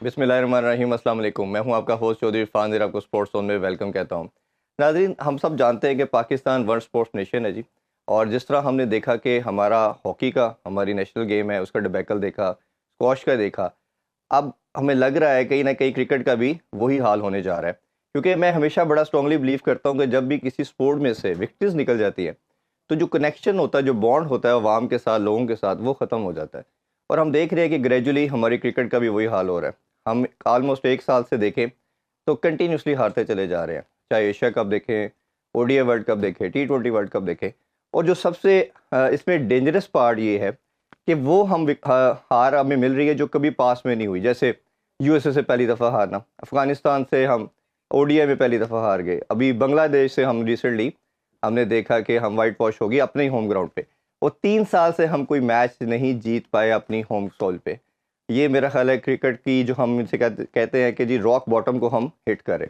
बिस्मिल्लाहिर्रहमानिर्रहीम, अस्सलाम वालेकुम। मैं हूं आपका होस्ट चौधरी इरफान ज़ीर, आपको स्पोर्ट्स जोन में वेलकम कहता हूं। नाज़रीन, हम सब जानते हैं कि पाकिस्तान वर्ल्ड स्पोर्ट्स नेशन है जी। और जिस तरह हमने देखा कि हमारा हॉकी का हमारी नेशनल गेम है, उसका डिबैकल देखा, स्क्वॉश का देखा, अब हमें लग रहा है कहीं न कहीं क्रिकेट का भी वही हाल होने जा रहा है। क्योंकि मैं हमेशा बड़ा स्ट्रांगली बिलीव करता हूँ कि जब भी किसी स्पोर्ट में से विक्ट्रीज़ निकल जाती है, तो जो कनेक्शन होता है, जो बॉन्ड होता है अवाम के साथ, लोगों के साथ, वो ख़त्म हो जाता है। और हम देख रहे हैं कि ग्रेजुअली हमारी क्रिकेट का भी वही हाल हो रहा है। हम ऑलमोस्ट 1 साल से देखें, तो कंटिन्यूअसली हारते चले जा रहे हैं। चाहे एशिया कप देखें, ओडीआई वर्ल्ड कप देखें, टी20 वर्ल्ड कप देखें। और जो सबसे इसमें डेंजरस पार्ट ये है कि वो हार हमें मिल रही है जो कभी पास में नहीं हुई। जैसे यूएसए से पहली दफ़ा हारना, अफ़गानिस्तान से हम ओडीआई में पहली दफ़ा हार गए, अभी बांग्लादेश से हम रिसेंटली हमने देखा कि हम वाइट वॉश हो गई अपने ही होम ग्राउंड पे। और 3 साल से हम कोई मैच नहीं जीत पाए अपनी होम सॉइल पे। ये मेरा ख़्याल है क्रिकेट की जो हम इसे कहते हैं कि जी रॉक बॉटम को हम हिट करें।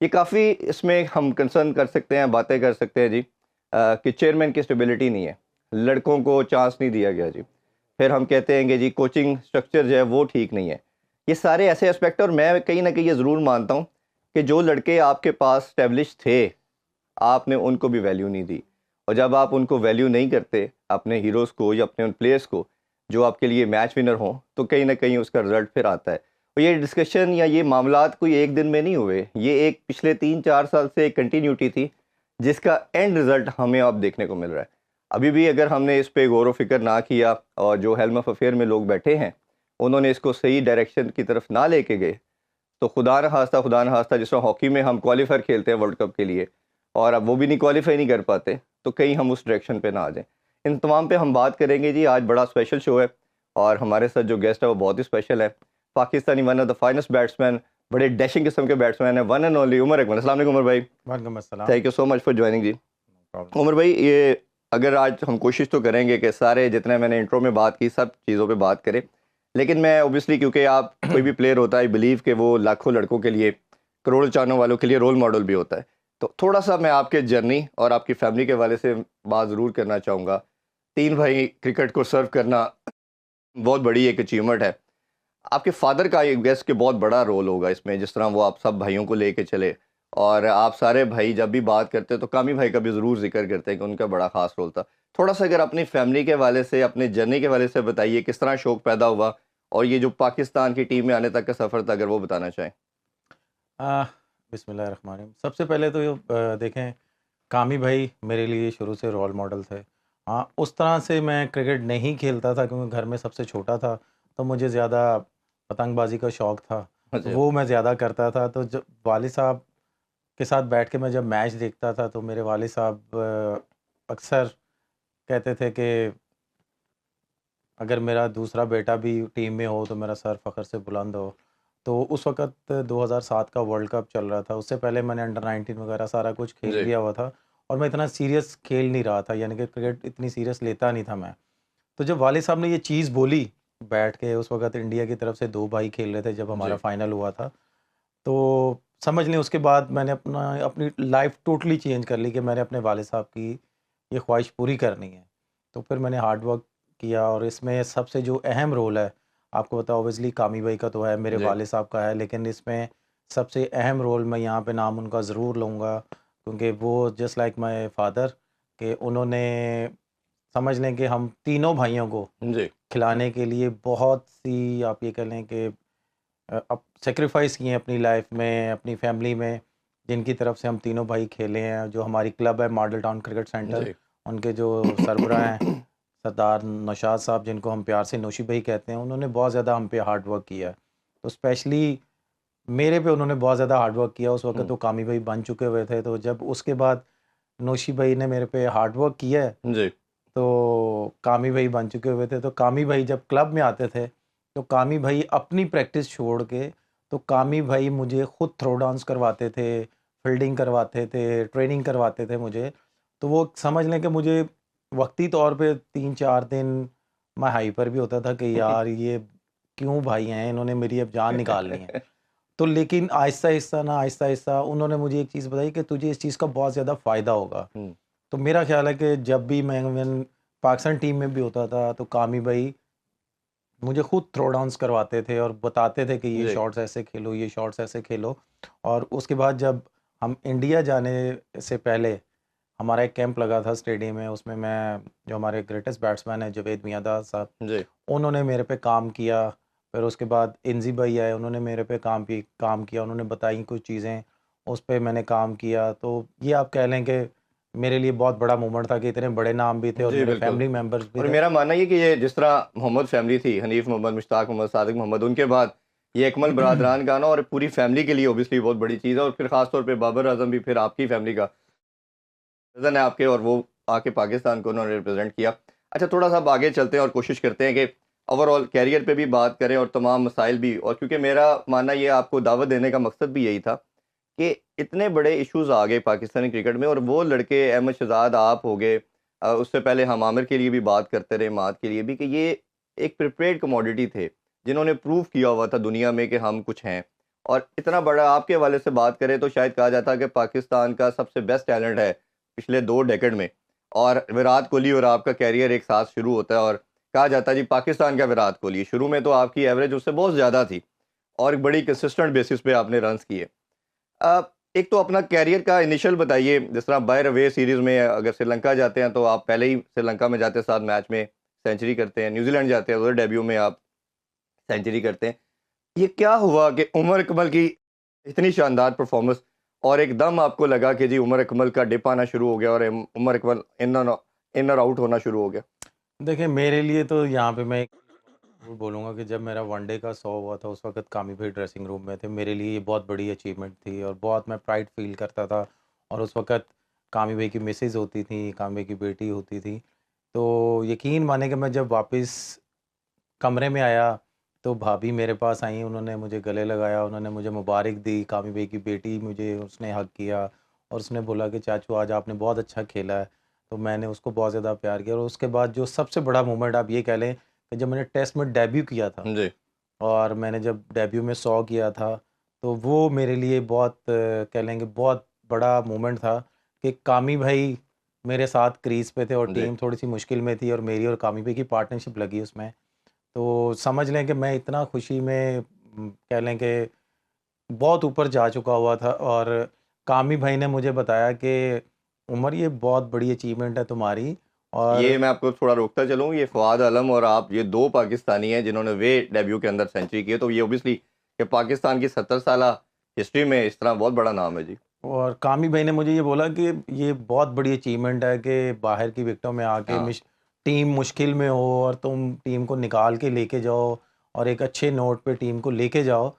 ये काफ़ी इसमें हम कंसर्न कर सकते हैं, बातें कर सकते हैं जी, कि चेयरमैन की स्टेबिलिटी नहीं है, लड़कों को चांस नहीं दिया गया जी। फिर हम कहते हैं कि जी कोचिंग स्ट्रक्चर जो है वो ठीक नहीं है। ये सारे ऐसे एस्पेक्ट, और मैं कहीं न कहीं ये ज़रूर मानता हूँ कि जो लड़के आपके पास एस्टेब्लिश थे, आपने उनको भी वैल्यू नहीं दी। और जब आप उनको वैल्यू नहीं करते, अपने हीरोज़ को या अपने उन प्लेयर्स को, जो आपके लिए मैच विनर हों, तो कहीं न कहीं उसका रिज़ल्ट फिर आता है। और ये डिस्कशन या ये मामलात कोई एक दिन में नहीं हुए, ये एक पिछले 3-4 साल से एक कंटिन्यूटी थी, जिसका एंड रिज़ल्ट हमें अब देखने को मिल रहा है। अभी भी अगर हमने इस पे गौर-व-फ़िक्र ना किया और जो हेल्म ऑफ़ अफ़ेयर में लोग बैठे हैं, उन्होंने इसको सही डायरेक्शन की तरफ ना लेके गए, तो खुदा न खास्ता जिस तरह हॉकी में हम क्वालीफायर खेलते हैं वर्ल्ड कप के लिए, और अब वो भी नहीं क्वालीफाई नहीं कर पाते, तो कहीं हम उस डायरेक्शन पे ना आ जाएँ। इन तमाम पे हम बात करेंगे जी। आज बड़ा स्पेशल शो है और हमारे साथ जो गेस्ट है वो बहुत ही स्पेशल है। Pakistani one of the finest batsman, बड़े डैशिंग किस्म के बैट्समैन है, one and only Umar Akmal. अस्सलाम वालेकुम उमर भाई। वालेकुम अस्सलाम। Thank you so much for joining जी। प्रॉब्लम। उमर भाई, ये अगर आज हम कोशिश तो करेंगे कि सारे जितने मैंने इंट्रो में बात की सब चीज़ों पे बात करें, लेकिन मैं ऑब्वियसली, क्योंकि आप कोई भी प्लेयर होता है, आई बिलीव कि वो लाखों लड़कों के लिए, करोड़ों चाहने वालों के लिए रोल मॉडल भी होता है। तो थोड़ा सा मैं आपके जर्नी और आपकी फैमिली के हवाले से बात ज़रूर करना चाहूँगा। 3 भाई क्रिकेट को सर्व करना बहुत बड़ी एक अचीवमेंट है। आपके फादर का आई गेस कि बहुत बड़ा रोल होगा इसमें, जिस तरह वो आप सब भाइयों को लेके चले। और आप सारे भाई जब भी बात करते हैं तो कामी भाई का भी ज़रूर ज़िक्र करते हैं कि उनका बड़ा ख़ास रोल था। थोड़ा-सा अगर अपनी फैमिली के हवाले से, अपने जर्नी के हवाले से बताइए, किस तरह शौक पैदा हुआ और ये जो पाकिस्तान की टीम में आने तक का सफ़र था, अगर वो बताना चाहें? अ, बिस्मिल्लाहिर्रहमानिर्रहीम। सबसे पहले तो देखें, कामी भाई मेरे लिए शुरू से रोल मॉडल थे। हाँ, उस तरह से मैं क्रिकेट नहीं खेलता था क्योंकि घर में सबसे छोटा था, तो मुझे ज़्यादा पतंगबाज़ी का शौक था, तो अच्छा। वो मैं ज़्यादा करता था। तो जब वालिद साहब के साथ बैठ के मैं जब मैच देखता था, तो मेरे वालिद साहब अक्सर कहते थे कि अगर मेरा दूसरा बेटा भी टीम में हो तो मेरा सर फ़ख्र से बुलंद हो। तो उस वक़्त 2007 का वर्ल्ड कप चल रहा था, उससे पहले मैंने अंडर 19 वग़ैरह सारा कुछ खेल जी। लिया हुआ था और मैं इतना सीरियस खेल नहीं रहा था, यानी कि क्रिकेट इतनी सीरियस लेता नहीं था मैं। तो जब वालिद साहब ने ये चीज़ बोली, बैठ के उस वक़्त इंडिया की तरफ से 2 भाई खेल रहे थे जब हमारा जी। फाइनल हुआ था। तो समझ लें उसके बाद मैंने अपनी लाइफ़ टोटली चेंज कर ली कि मैंने अपने वालिद साहब की ये ख़्वाहिश पूरी करनी है। तो फिर मैंने हार्ड वर्क किया और इसमें सबसे जो अहम रोल है, आपको पता है ऑब्वियसली कामी भाई का तो है, मेरे जी। वालिद साहब का है, लेकिन इसमें सबसे अहम रोल मैं यहाँ पे नाम उनका ज़रूर लूँगा क्योंकि वो जस्ट लाइक माय फादर कि उन्होंने समझ लें कि हम तीनों भाइयों को जी। खिलाने के लिए बहुत सी आप ये कह लें कि अब सैक्रिफाइस किए हैं अपनी लाइफ में, अपनी फैमिली में, जिनकी तरफ से हम तीनों भाई खेले हैं। जो हमारी क्लब है मॉडल टाउन क्रिकेट सेंटर, जी। उनके जो सरबराह हैं सरदार नौशाद साहब, जिनको हम प्यार से नौशी भाई कहते हैं, उन्होंने बहुत ज़्यादा हम पे हार्ड वर्क किया है। तो स्पेशली मेरे पे उन्होंने बहुत ज़्यादा हार्ड वर्क किया। उस वक़्त हुँ। तो कामी भाई बन चुके हुए थे, तो जब उसके बाद नौशी भाई ने मेरे पे हार्ड वर्क किया है, जी। तो कामी भाई बन चुके हुए थे। तो कामी भाई जब क्लब में आते थे, तो कामी भाई अपनी प्रैक्टिस छोड़ के, तो कामी भाई मुझे खुद थ्रो डाउन्स करवाते थे, फील्डिंग करवाते थे, ट्रेनिंग करवाते थे मुझे। तो वो समझ लें कि मुझे वक़्ती तौर पे 3-4 दिन मैं हाइपर भी होता था कि यार ये क्यों भाई हैं, इन्होंने मेरी अब जान निकालनी है। तो लेकिन आहिस्ता-आहिस्ता उन्होंने मुझे एक चीज़ बताई कि तुझे इस चीज़ का बहुत ज़्यादा फ़ायदा होगा। हुँ। तो मेरा ख़्याल है कि जब भी मैं इवन पाकिस्तान टीम में भी होता था, तो कामी भाई मुझे खुद थ्रो डाउन्स करवाते थे और बताते थे कि ये जी शॉट्स ऐसे खेलो, ये शॉट्स ऐसे खेलो। और उसके बाद जब हम इंडिया जाने से पहले हमारा एक कैंप लगा था स्टेडियम में, उसमें मैं, जो हमारे ग्रेटेस्ट बैट्समैन हैं जावेद मियांदाद साहब, जी उन्होंने मेरे पे काम किया। फिर उसके बाद इंजी भाई आए, उन्होंने मेरे पे काम किया, उन्होंने बताई कुछ चीज़ें, उस पे मैंने काम किया। तो ये आप कह लें कि मेरे लिए बहुत बड़ा मोमेंट था कि इतने बड़े नाम भी थे और जी मेरे बिल्कुल। फैमिली मेम्बर्स भी और थे। मेरा मानना ये कि ये जिस तरह मोहम्मद फैमिली थी, हनीफ मोहम्मद, मुश्ताक मोहम्मद, सादिक मोहम्मद, उनके बाद ये अकमल बरदरान का आना और पूरी फैमिली के लिए ऑब्वियसली बहुत बड़ी चीज़ है। और फिर खास तौर पे बाबर आजम भी फिर आपकी फैमिली का कज़न है आपके, और वो आके पाकिस्तान को उन्होंने रिप्रेजेंट किया। अच्छा, थोड़ा सा अब आगे चलते हैं और कोशिश करते हैं कि ओवरऑल कैरियर पे भी बात करें और तमाम मसाइल भी। और क्योंकि मेरा मानना ये, आपको दावत देने का मकसद भी यही था कि इतने बड़े इश्यूज आ गए पाकिस्तानी क्रिकेट में, और वो लड़के अहमद शहजाद आप हो गए, उससे पहले हम आमिर के लिए भी बात करते रहे, माद के लिए भी, कि ये एक प्रिपेयर्ड कमोडिटी थे जिन्होंने प्रूव किया हुआ था दुनिया में कि हम कुछ हैं। और इतना बड़ा, आपके हवाले से बात करें तो शायद कहा जाता है कि पाकिस्तान का सबसे बेस्ट टैलेंट है पिछले 2 डेकेड में, और विराट कोहली और आपका कैरियर एक साथ शुरू होता है। और कहा जाता है जी पाकिस्तान का विराट कोहली, शुरू में तो आपकी एवरेज उससे बहुत ज़्यादा थी और एक बड़ी कंसिस्टेंट बेसिस पे आपने रन्स किए। एक तो अपना कैरियर का इनिशियल बताइए, जिस तरह बाय अवे सीरीज़ में अगर श्रीलंका जाते हैं तो आप पहले ही श्रीलंका में जाते हैं 7 मैच में सेंचुरी करते हैं, न्यूजीलैंड जाते हैं उधर डेब्यू में आप सेंचुरी करते हैं। ये क्या हुआ कि उमर अकमल की इतनी शानदार परफॉर्मेंस और एकदम आपको लगा कि जी उमर अकमल का डिप आना शुरू हो गया और उमर अकमल इन और आउट होना शुरू हो गया? देखिए, मेरे लिए तो यहाँ पे मैं वो बोलूँगा कि जब मेरा वनडे का 100 हुआ था, उस वक़्त कामी भाई ड्रेसिंग रूम में थे। मेरे लिए ये बहुत बड़ी अचीवमेंट थी और बहुत मैं प्राइड फ़ील करता था। और उस वक़्त कामी भाई की मिसेज़ होती थी, कामी भाई की बेटी होती थी। तो यकीन मानिए कि मैं जब वापस कमरे में आया, तो भाभी मेरे पास आईं, उन्होंने मुझे गले लगाया, उन्होंने मुझे मुबारक दी। कामी भाई की बेटी, मुझे उसने हग किया और उसने बोला कि चाचू आज आपने बहुत अच्छा खेला है। तो मैंने उसको बहुत ज़्यादा प्यार किया। और उसके बाद जो सबसे बड़ा मोमेंट आप ये कह लें कि जब मैंने टेस्ट में डेब्यू किया था जी और मैंने जब डेब्यू में 100 किया था, तो वो मेरे लिए बहुत कह लेंगे बहुत बड़ा मोमेंट था कि कामी भाई मेरे साथ क्रीज़ पे थे और जी टीम थोड़ी-सी मुश्किल में थी और मेरी और कामी भाई की पार्टनरशिप लगी उसमें। तो समझ लें कि मैं इतना खुशी में कह लें कि बहुत ऊपर जा चुका हुआ था। और कामी भाई ने मुझे बताया कि उमर, ये बहुत बड़ी अचीवमेंट है तुम्हारी। ये और मैं आपको थोड़ा रोकता चलूँ, ये फवाद आलम और आप, ये 2 पाकिस्तानी हैं जिन्होंने वे डेब्यू के अंदर सेंचुरी की है, तो ये ऑब्वियसली कि पाकिस्तान की 70 साला हिस्ट्री में इस तरह बहुत बड़ा नाम है जी। और कामी भाई ने मुझे ये बोला कि ये बहुत बड़ी अचीवमेंट है कि बाहर की विकेटों में आके हाँ टीम मुश्किल में हो और तुम टीम को निकाल के लेके जाओ और एक अच्छे नोट पे टीम को लेके जाओ,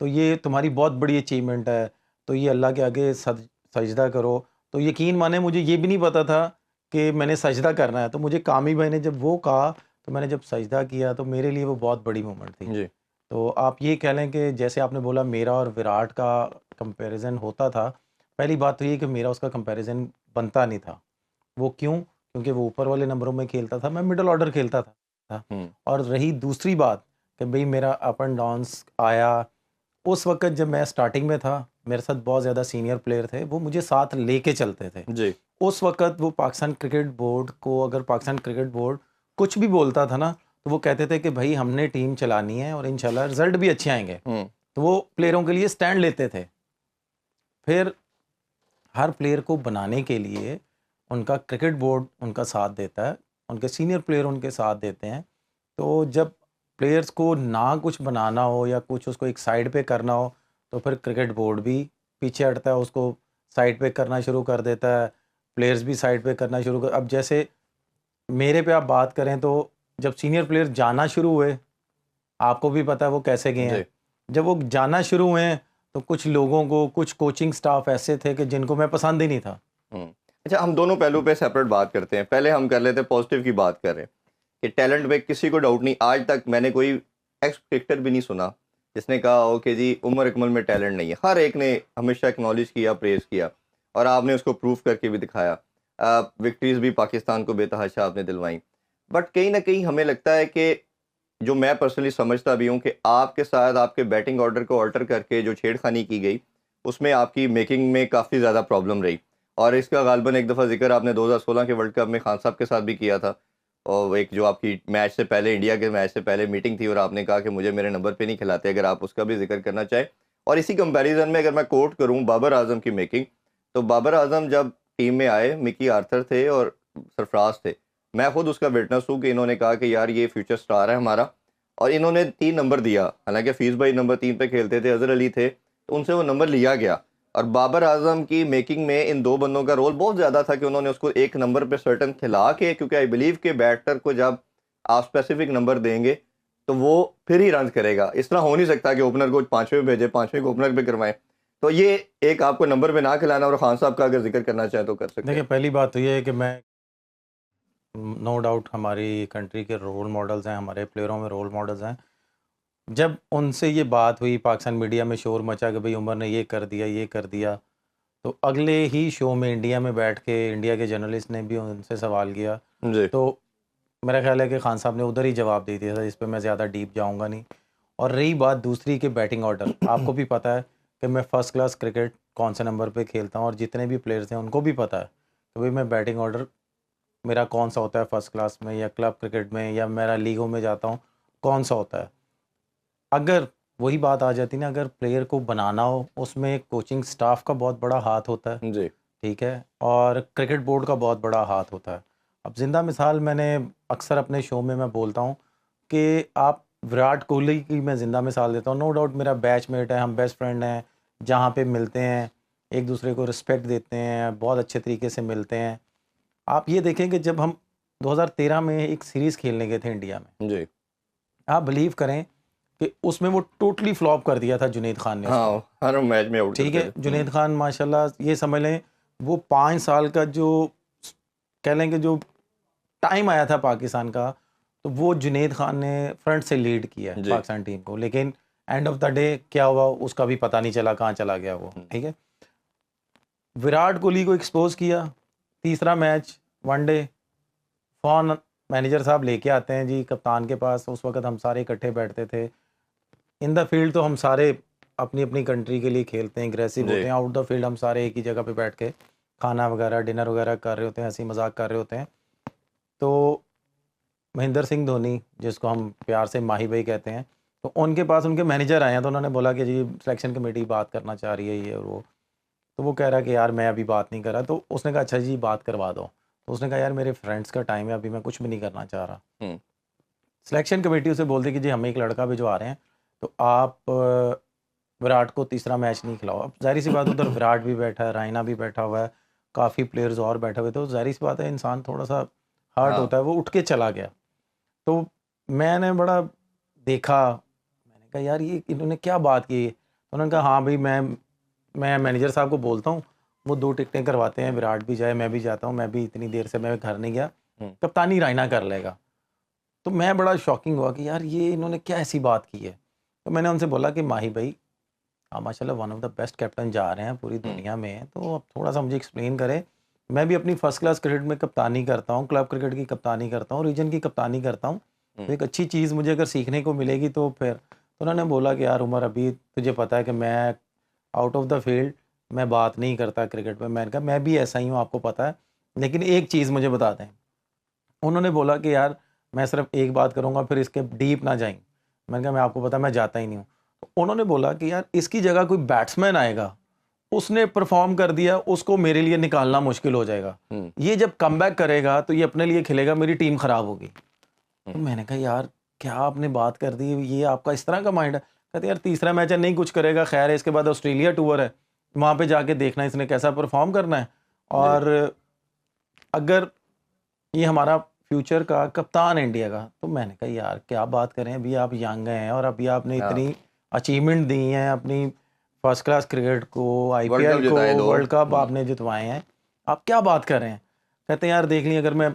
तो ये तुम्हारी बहुत बड़ी अचीवमेंट है। तो ये अल्लाह के आगे सजदा करो। तो यकीन माने मुझे ये भी नहीं पता था कि मैंने सजदा करना है। तो मुझे कामी भाई ने जब वो कहा, तो मैंने जब सजदा किया, तो मेरे लिए वो बहुत बड़ी मोमेंट थी। जी तो आप ये कह लें कि जैसे आपने बोला मेरा और विराट का कंपैरिजन होता था। पहली बात तो ये कि मेरा उसका कंपैरिजन बनता नहीं था। वो क्यों? क्योंकि वो ऊपर वाले नंबरों में खेलता था, मैं मिडल ऑर्डर खेलता था। हम्म और रही दूसरी बात कि भई मेरा अप एंड डाउन्स आया, उस वक़्त जब मैं स्टार्टिंग में था, मेरे साथ बहुत ज़्यादा सीनियर प्लेयर थे, वो मुझे साथ लेके चलते थे। जी उस वक़्त वो पाकिस्तान क्रिकेट बोर्ड को, अगर पाकिस्तान क्रिकेट बोर्ड कुछ भी बोलता था ना, तो वो कहते थे कि भई हमने टीम चलानी है और इंशाल्लाह रिज़ल्ट भी अच्छे आएँगे। हम्म तो वो प्लेयरों के लिए स्टैंड लेते थे। फिर हर प्लेयर को बनाने के लिए उनका क्रिकेट बोर्ड उनका साथ देता है, उनके सीनियर प्लेयर उनके साथ देते हैं। तो जब प्लेयर्स को ना कुछ बनाना हो या कुछ उसको एक साइड पे करना हो, तो फिर क्रिकेट बोर्ड भी पीछे हटता है, उसको साइड पे करना शुरू कर देता है, प्लेयर्स भी साइड पे करना शुरू कर। अब जैसे मेरे पे आप बात करें, तो जब सीनियर प्लेयर जाना शुरू हुए, आपको भी पता है वो कैसे गए जी हैं। जब वो जाना शुरू हुए हैं, तो कुछ लोगों को, कुछ कोचिंग स्टाफ ऐसे थे कि जिनको मैं पसंद ही नहीं था। हम्म। अच्छा, हम दोनों पहलू पे सेपरेट बात करते हैं। पहले हम कर लेते हैं पॉजिटिव की बात कर रहे हैं कि टैलेंट में किसी को डाउट नहीं, आज तक मैंने कोई एक्स क्रिकेटर भी नहीं सुना जिसने कहा हो कि जी उमर अकमल में टैलेंट नहीं है। हर एक ने हमेशा एक्नॉलेज किया, प्रेज किया, और आपने उसको प्रूव करके भी दिखाया। विक्ट्रीज भी पाकिस्तान को बेतहाशा आपने दिलवाई। बट कहीं ना कहीं हमें लगता है कि, जो मैं पर्सनली समझता भी हूँ, कि आपके साथ आपके बैटिंग ऑर्डर को ऑल्टर करके जो छेड़खानी की गई, उसमें आपकी मेकिंग में काफ़ी ज़्यादा प्रॉब्लम रही। और इसका गालबन एक दफ़ा जिक्र आपने 2016 के वर्ल्ड कप में खान साहब के साथ भी किया था। और एक जो आपकी मैच से पहले, इंडिया के मैच से पहले मीटिंग थी और आपने कहा कि मुझे मेरे नंबर पे नहीं खिलाते, अगर आप उसका भी जिक्र करना चाहें। और इसी कंपैरिजन में अगर मैं कोट करूं बाबर आजम की मेकिंग, तो बाबर आजम जब टीम में आए, मिकी आर्थर थे और सरफराज थे, मैं खुद उसका विटनेस हूँ कि इन्होंने कहा कि यार ये फ्यूचर स्टार है हमारा, और इन्होंने 3 नंबर दिया। हालांकि फीस भाई नंबर 3 पे खेलते थे, अजहर अली थे, तो उनसे वो नंबर लिया गया। और बाबर आजम की मेकिंग में इन 2 बंदों का रोल बहुत ज़्यादा था कि उन्होंने उसको 1 नंबर पे सर्टन खिला के, क्योंकि आई बिलीव के बैटर को जब आप स्पेसिफिक नंबर देंगे तो वो फिर ही रन करेगा। इस तरह हो नहीं सकता कि ओपनर को 5वें भेजे, 5वें को ओपनर पे करवाएं। तो ये एक आपको नंबर पे ना खिलाना। और खान साहब का अगर जिक्र करना चाहें तो कर सकते देखिए, हैं। पहली बात तो ये है कि मैं नो डाउट हमारी कंट्री के रोल मॉडल्स हैं, हमारे प्लेयरों में रोल मॉडल्स हैं। जब उनसे ये बात हुई, पाकिस्तान मीडिया में शोर मचा कि भाई उमर ने ये कर दिया, ये कर दिया, तो अगले ही शो में इंडिया में बैठ के इंडिया के जर्नलिस्ट ने भी उनसे सवाल किया। जी तो मेरा ख्याल है कि खान साहब ने उधर ही जवाब दे दिया था, इस पर मैं ज़्यादा डीप जाऊंगा नहीं। और रही बात दूसरी के बैटिंग ऑर्डर, आपको भी पता है कि मैं फ़र्स्ट क्लास क्रिकेट कौन से नंबर पे खेलता हूँ, और जितने भी प्लेयर्स हैं उनको भी पता है कि भाई मैं बैटिंग ऑर्डर मेरा कौन सा होता है फर्स्ट क्लास में या क्लब क्रिकेट में या मेरा लीगों में जाता हूँ कौन सा होता है। अगर वही बात आ जाती ना, अगर प्लेयर को बनाना हो, उसमें कोचिंग स्टाफ का बहुत बड़ा हाथ होता है, जी ठीक है, और क्रिकेट बोर्ड का बहुत बड़ा हाथ होता है। अब जिंदा मिसाल मैंने अक्सर अपने शो में मैं बोलता हूँ कि आप विराट कोहली की मैं जिंदा मिसाल देता हूँ। नो डाउट मेरा बैचमेट है, हम बेस्ट फ्रेंड हैं, जहाँ पे मिलते हैं एक दूसरे को रिस्पेक्ट देते हैं, बहुत अच्छे तरीके से मिलते हैं। आप ये देखें कि जब हम 2013 में एक सीरीज़ खेलने गए थे इंडिया में, जी आप बिलीव करें कि उसमें वो टोटली फ्लॉप कर दिया था जुनैद खान ने उसको। हाँ, हर मैच में आउट ठीक करते है, थे। जुनैद खान माशाल्लाह ये समझ लें वो 5 साल का जो कह लें कि जो टाइम आया था पाकिस्तान का, तो वो जुनैद खान ने फ्रंट से लीड किया है जी पाकिस्तान टीम को। लेकिन एंड ऑफ द डे क्या हुआ उसका भी पता नहीं चला, कहाँ चला गया वो। ठीक है, विराट कोहली को एक्सपोज किया, तीसरा मैच वनडे, फोन मैनेजर साहब लेके आते हैं जी कप्तान के पास। उस वक्त हम सारे इकट्ठे बैठते थे इन द फील्ड, तो हम सारे अपनी अपनी कंट्री के लिए खेलते हैं, एग्रेसिव जी होते हैं। आउट द फील्ड हम सारे एक ही जगह पे बैठ के खाना वगैरह डिनर वगैरह कर रहे होते हैं, हंसी मजाक कर रहे होते हैं। तो महेंद्र सिंह धोनी, जिसको हम प्यार से माही भाई कहते हैं, तो उनके पास उनके मैनेजर आए हैं, तो उन्होंने बोला कि जी सिलेक्शन कमेटी बात करना चाह रही है ये और वो। तो वो कह रहा है कि यार मैं अभी बात नहीं कर रहा। तो उसने कहा अच्छा जी बात करवा दो। तो उसने कहा यार मेरे फ्रेंड्स का टाइम है, अभी मैं कुछ भी नहीं करना चाह रहा। हम्म, सिलेक्शन कमेटी उसे बोलती कि जी हमें एक लड़का भिजवा रहे हैं, तो आप विराट को तीसरा मैच नहीं खिलाओ। अब जाहिर सी बात उधर विराट भी बैठा है, रायना भी बैठा हुआ है, काफ़ी प्लेयर्स और बैठे हुए, तो जाहिर सी बात है इंसान थोड़ा सा हर्ट हाँ होता है। वो उठ के चला गया। तो मैंने बड़ा देखा, मैंने कहा यार ये इन्होंने क्या बात की। तो उन्होंने कहा हाँ भाई मैं मैनेजर साहब को बोलता हूँ, वो 2 टिकटें करवाते हैं, विराट भी जाए मैं भी जाता हूँ, मैं भी इतनी देर से मैं घर नहीं गया, हम्म, कप्तानी रायना कर लेगा। तो मैं बड़ा शॉकिंग हुआ कि यार ये इन्होंने क्या ऐसी बात की है। तो मैंने उनसे बोला कि माही भाई आप माशाल्लाह one of the best captain जा रहे हैं पूरी हम्म, दुनिया में, तो अब थोड़ा सा मुझे एक्सप्लेन करें। मैं भी अपनी फर्स्ट क्लास क्रिकेट में कप्तानी करता हूँ, क्लब क्रिकेट की कप्तानी करता हूँ, रीजन की कप्तानी करता हूँ, तो एक अच्छी चीज़ मुझे अगर सीखने को मिलेगी तो फिर। तो उन्होंने बोला कि यार उमर अभी तुझे पता है कि मैं आउट ऑफ द फील्ड मैं बात नहीं करता क्रिकेट में। मैंने कहा मैं भी ऐसा ही हूँ, आपको पता है, लेकिन एक चीज़ मुझे बता दें। उन्होंने बोला कि यार मैं सिर्फ एक बात करूंगा, फिर इसके डीप ना जाएं। मैंने कहा मैं आपको पता है मैं जाता ही नहीं हूँ। तो उन्होंने बोला कि यार इसकी जगह कोई बैट्समैन आएगा, उसने परफॉर्म कर दिया, उसको मेरे लिए निकालना मुश्किल हो जाएगा। हम्म, ये जब कमबैक करेगा तो ये अपने लिए खेलेगा, मेरी टीम खराब होगी। तो हम्म, मैंने कहा यार क्या आपने बात कर दी, ये आपका इस तरह का माइंड है। कहते यार तीसरा मैच है, नहीं कुछ करेगा, खैर है, इसके बाद ऑस्ट्रेलिया टूर है, वहाँ पे जाके देखना इसने कैसा परफॉर्म करना है। जी और अगर ये हमारा फ्यूचर का कप्तान है इंडिया का, तो मैंने कहा यार क्या बात करें, अभी आप यंग हैं और अभी आपने हाँ, इतनी अचीवमेंट दी हैं अपनी, फर्स्ट क्लास क्रिकेट को, वर्ल्ड कप आईपीएल को, जिताए 2। वर्ल्ड कप आपने जितवाए हैं, आप क्या बात कर रहे हैं। कहते हैं यार देख ली, अगर मैं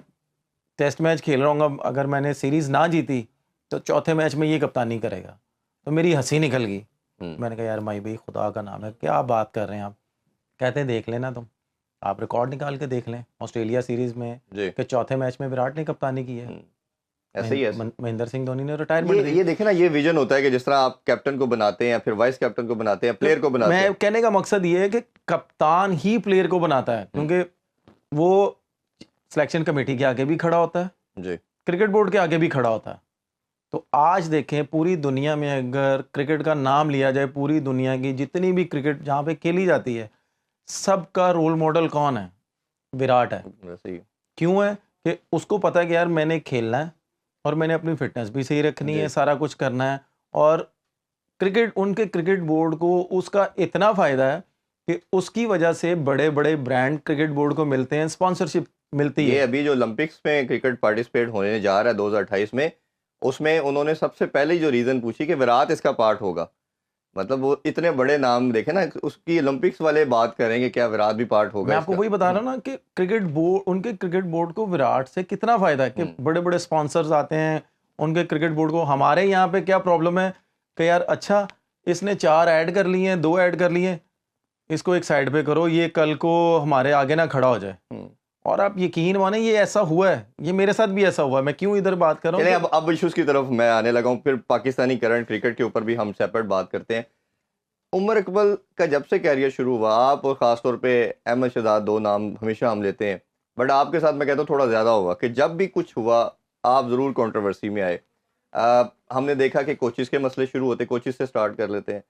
टेस्ट मैच खेल रहा हूँ, अगर मैंने सीरीज़ ना जीती तो चौथे मैच में ये कप्तानी करेगा। तो मेरी हंसी निकल गई। हम्म, मैंने कहा यार माई भाई खुदा का नाम है क्या बात कर रहे हैं आप। कहते हैं देख लेना तुम, आप रिकॉर्ड निकाल के देख लें ऑस्ट्रेलिया सीरीज़ में जी कि चौथे मैच में विराट ने कप्तानी की है, हम्म, ऐसे ही है। महेंद्र सिंह धोनी ने रिटायरमेंट दी। ये देखे ना, ये विजन होता है कि जिस तरह आप कैप्टन को बनाते हैं या फिर वाइस कैप्टन को बनाते हैं, तो प्लेयर को बनाते मैं हैं। कहने का मकसद ये है कि कप्तान ही प्लेयर को बनाता है, हम्म, क्योंकि वो सिलेक्शन कमेटी के आगे भी खड़ा होता है, जी क्रिकेट बोर्ड के आगे भी खड़ा होता है। तो आज देखें पूरी दुनिया में अगर क्रिकेट का नाम लिया जाए, पूरी दुनिया की जितनी भी क्रिकेट जहाँ पे खेली जाती है, सबका रोल मॉडल कौन है? विराट है। वैसे ही। क्यों है? कि उसको पता है कि यार मैंने खेलना है और मैंने अपनी फिटनेस भी सही रखनी है, जी। सारा कुछ करना है। और उनके क्रिकेट बोर्ड को उसका इतना फ़ायदा है कि उसकी वजह से बड़े बड़े ब्रांड क्रिकेट बोर्ड को मिलते हैं, स्पॉन्सरशिप मिलती ये है। अभी जो ओलंपिक्स में क्रिकेट पार्टिसिपेट होने जा रहा है 2028 में, उसमें उन्होंने सबसे पहले जो रीज़न पूछी कि विराट इसका पार्ट होगा। मतलब वो इतने बड़े नाम देखे ना, उसकी ओलंपिक्स वाले बात करेंगे क्या विराट भी पार्ट होगा मैं आपको इसका। वही बता रहा हूँ ना कि उनके क्रिकेट बोर्ड को विराट से कितना फायदा है कि हम्म। बड़े बड़े स्पॉन्सर्स आते हैं उनके क्रिकेट बोर्ड को। हमारे यहाँ पे क्या प्रॉब्लम है कि यार अच्छा इसने 4 ऐड कर लिए हैं, 2 ऐड कर लिए, इसको एक साइड पे करो, ये कल को हमारे आगे ना खड़ा हो जाए। हम्म। और आप यकीन माने ये ऐसा हुआ है, ये मेरे साथ भी ऐसा हुआ है। मैं क्यों इधर बात कर रहा चलिए हूँ अब इश्यूज की तरफ मैं आने लगा हूँ, फिर पाकिस्तानी करंट क्रिकेट के ऊपर भी हम सेपरेट बात करते हैं। उमर इकबाल का जब से कैरियर शुरू हुआ, आप और ख़ासतौर पे अहमद शहजाद, दो नाम हमेशा हम लेते हैं, बट आपके साथ मैं कहता हूँ थोड़ा ज़्यादा हुआ कि जब भी कुछ हुआ आप ज़रूर कंट्रोवर्सी में आए। हमने देखा कि कोचिज़ के मसले शुरू होते, कोचिज़ से स्टार्ट कर लेते हैं।